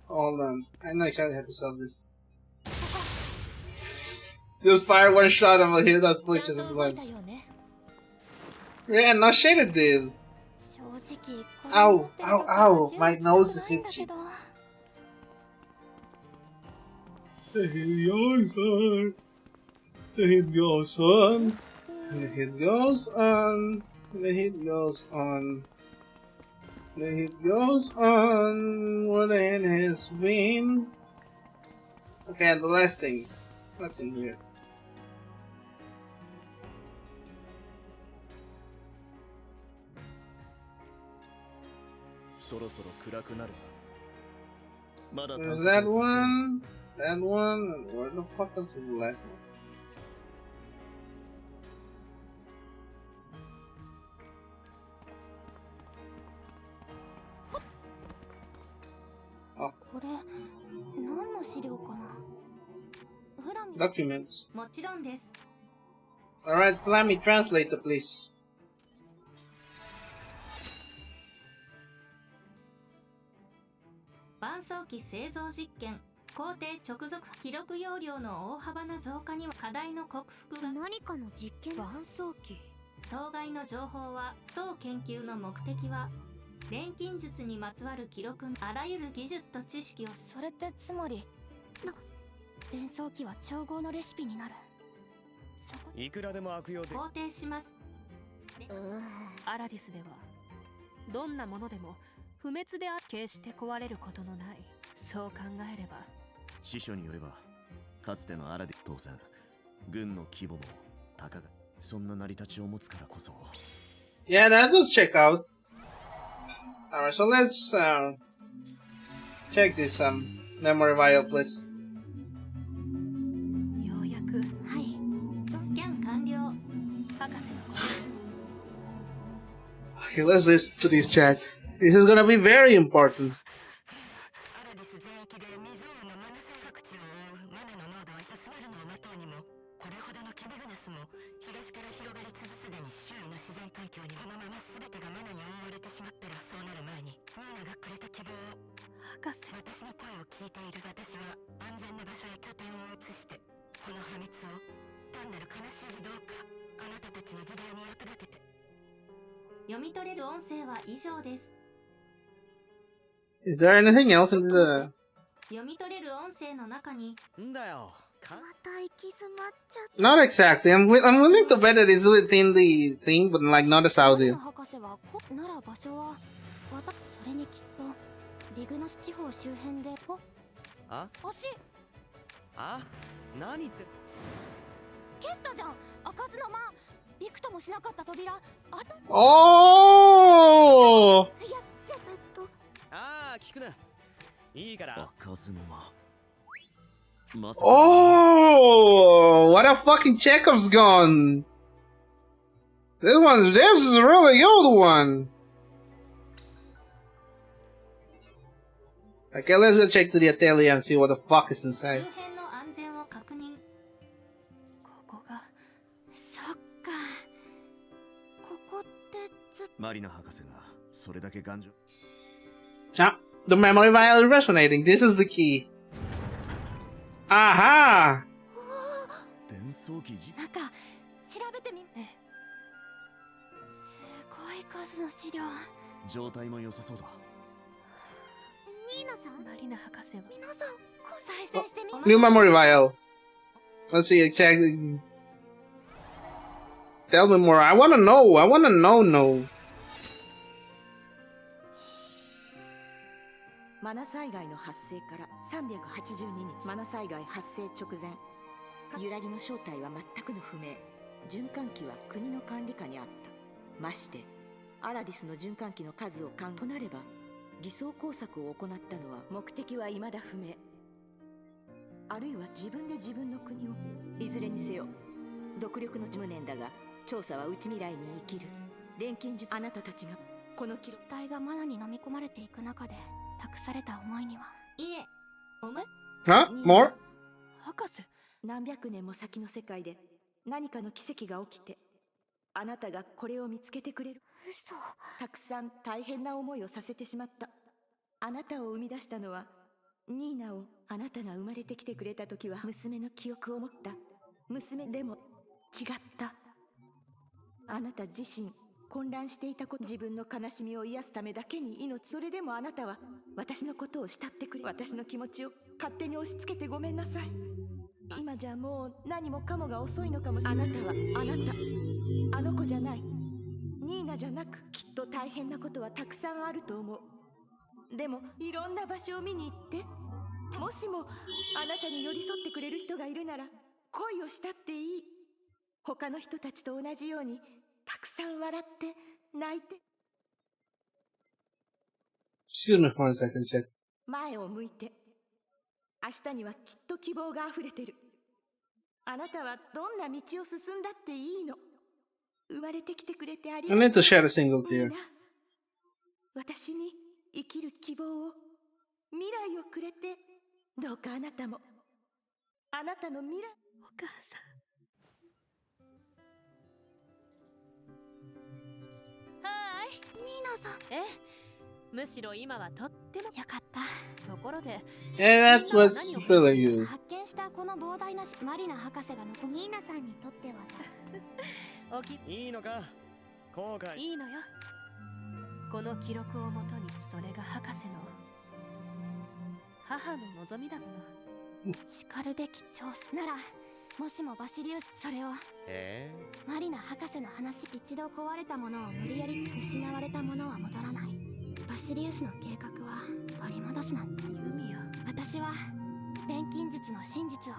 A: Hold on. I know exactly how to sell this. Just fire one shot and we'll hit that
B: ちゃ
A: switches
B: んと
A: at
B: 動いた
A: once.
B: よね。
A: Yeah, no shit it did.
C: 正直。
A: Ow, ow, ow. My nose is itchy. The hit goes on. The hit goes on. The hit goes on. The hit goes on. The hit goes on. Where the hen has been. Okay, and the last thing. What's in here? There's that one, and where the fuck else is the last one? Oh,
C: これ何の資料かな。フラミ。
A: documents.
B: もちろんです。
A: Alright, Flammy, translate it, please.
B: 伴走機製造実験工程直属記録容量の大幅な増加には課題の克服が。
C: 何かの実験。
B: 伴走機当該の情報は当研究の目的は錬金術にまつわる記録あらゆる技術と知識を。
C: それってつまり伝送機は調合のレシピになる。そこ。
D: いくらでも悪用で
B: 肯定します。アラディスではどんなものでも不滅で決して壊れることのない。そう考えれば
F: 師匠によればかつてのアラディ当然軍の規模もたかがそんな成り立ちを持つからこそ。
A: Yeah, that does check out. Alright, so let's check this memory vial, please.
B: ようやく。
C: はい。
B: スキャン完了。博士の。
A: Okay, let's listen to this chat. This is gonna be very important.
H: アラディス全域で湖のマナ性各地を覆うマナの濃度は薄まるのを待とうにもこれほどのケビグナスも東から広がりつつすでに周囲の自然環境にこのまま全てがマナに覆われてしまったらそうなる前にミーナがくれた希望を。
B: 博士。
H: 私の声を聞いている私は安全な場所へ拠点を移してこの破滅を単なる悲しいどうかあなたたちの時代に役立てて。
B: 読み取れる音声は以上です。
A: Is there anything else in the...
B: 読み取れる音声の中に
D: んだよ
C: また行き詰まっちゃっ
A: Not exactly. I'm willing to bet that it's within the thing, but like not as
C: た。
A: audio.
C: 博士はなら場所はそれにきっとリグナス地方周辺で。
D: あ
C: 足
D: あ何言って
C: 蹴ったじゃん。開かずの間。びくともしなかった扉。
A: Oh!
C: いや
D: ああ聞くないいから
F: 開かずの間。まさか
A: Oh! What a fucking Chekhov's gun! This is a really old one! Okay, let's go check to the atelier and see what the fuck is
B: 周
A: inside.
B: 辺の安全を確認。ここが。
C: そっか。ここってずっと。
F: マリナ博士がそれだけ頑丈。
A: Ah, the memory vial is resonating. This is the key. Aha!
F: 伝送機自
C: なんか調べてみ。スの資料。
F: 状態も良さそうだ。
C: ニーナさん、
B: マリナ博士は
C: 皆さん、再生してみ。
A: New memory vial. Let's see exactly. Tell me more. I wanna know. I wanna know. No.
H: マナ災害の発生から382日、マナ災害発生直前、揺らぎの正体は全くの不明。循環器は国の管理下にあった。ましてアラディスの循環器の数をとなれば、偽装工作を行ったのは目的は未だ不明。あるいは自分で自分の国を。いずれにせよ独力の無念だが、調査は内未来に生きる錬金術。あなたたちがこの記録
C: 体がマナに飲み込まれていく中で託された思いには。
B: いえ、お前
A: Huh? More?
B: 博士。
H: 何百年も先の世界で何かの奇跡が起きて、あなたがこれを見つけてくれる。
C: 嘘。
H: たくさん大変な思いをさせてしまった。あなたを生み出したのはニーナを。あなたが生まれてきてくれた時は娘の記憶を持った娘でも違った。あなた自身混乱していたこと、自分の悲しみを癒すためだけに命。それでもあなたは私のことを慕ってくれ、私の気持ちを勝手に押し付けてごめんなさい。今じゃもう何もかもが遅いのかもしれない。あなたはあなた、あの子じゃない。ニーナじゃなく、きっと大変なことはたくさんあると思う。でもいろんな場所を見に行って、もしもあなたに寄り添ってくれる人がいるなら恋をしたっていい。他の人たちと同じようにたくさん笑って泣いて。
A: Excuse me for a second, check.
H: 前を向いて。明日にはきっと希望があふれてる。あなたはどんな道を進んだっていいの。生まれてきてくれてあり
A: I
H: が
A: need
H: と
A: to
H: う。
A: shed a single
H: いい
A: tear.
H: な。私に生きる希望を、未来をくれて。どうかあなたも、あなたの未来。
B: お母さん。はーい。
C: ニーナさん。
B: ええ、むしろ今はとっても。
C: よかった。
B: ところで
A: Yeah, that was really good.
C: 発見したこの膨大なマリナ博士が残る。ニーナさんにとっては
B: おき
D: いいのか後悔。
B: いいのよ。この記録をもとに、それが博士の母の望みだもの。
C: しかるべき調査なら、もしもバシリウス、それをマリナ博士の話。一度壊れたものを無理やり失われたものは戻らない。バシリウスの計画は取り戻すなんて。
B: ユミヤ。
C: 私は錬金術の真実を、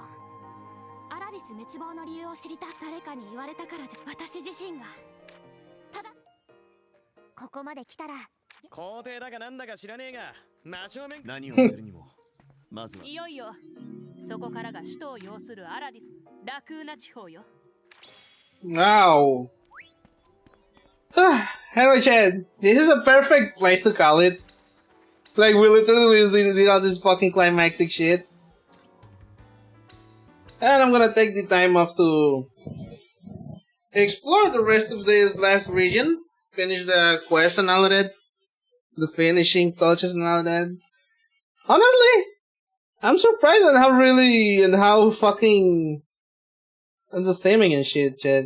C: アラディス滅亡の理由を知りた。誰かに言われたからじゃ。私自身がただここまで来たら。
D: 皇帝だかなんだか知らねえが、真正面。
F: 何をするにもまずはい
B: よいよそこからが首都を要するアラディス、ラクーナ地方よ。
A: Wow. Anyway, Chad, this is a perfect place to call it. Like, we literally did all this fucking climactic shit. And I'm gonna take the time off to explore the rest of this last region. Finish the quest and all of that. The finishing touches and all that. Honestly, I'm surprised at how fucking understanding and shit, Chad.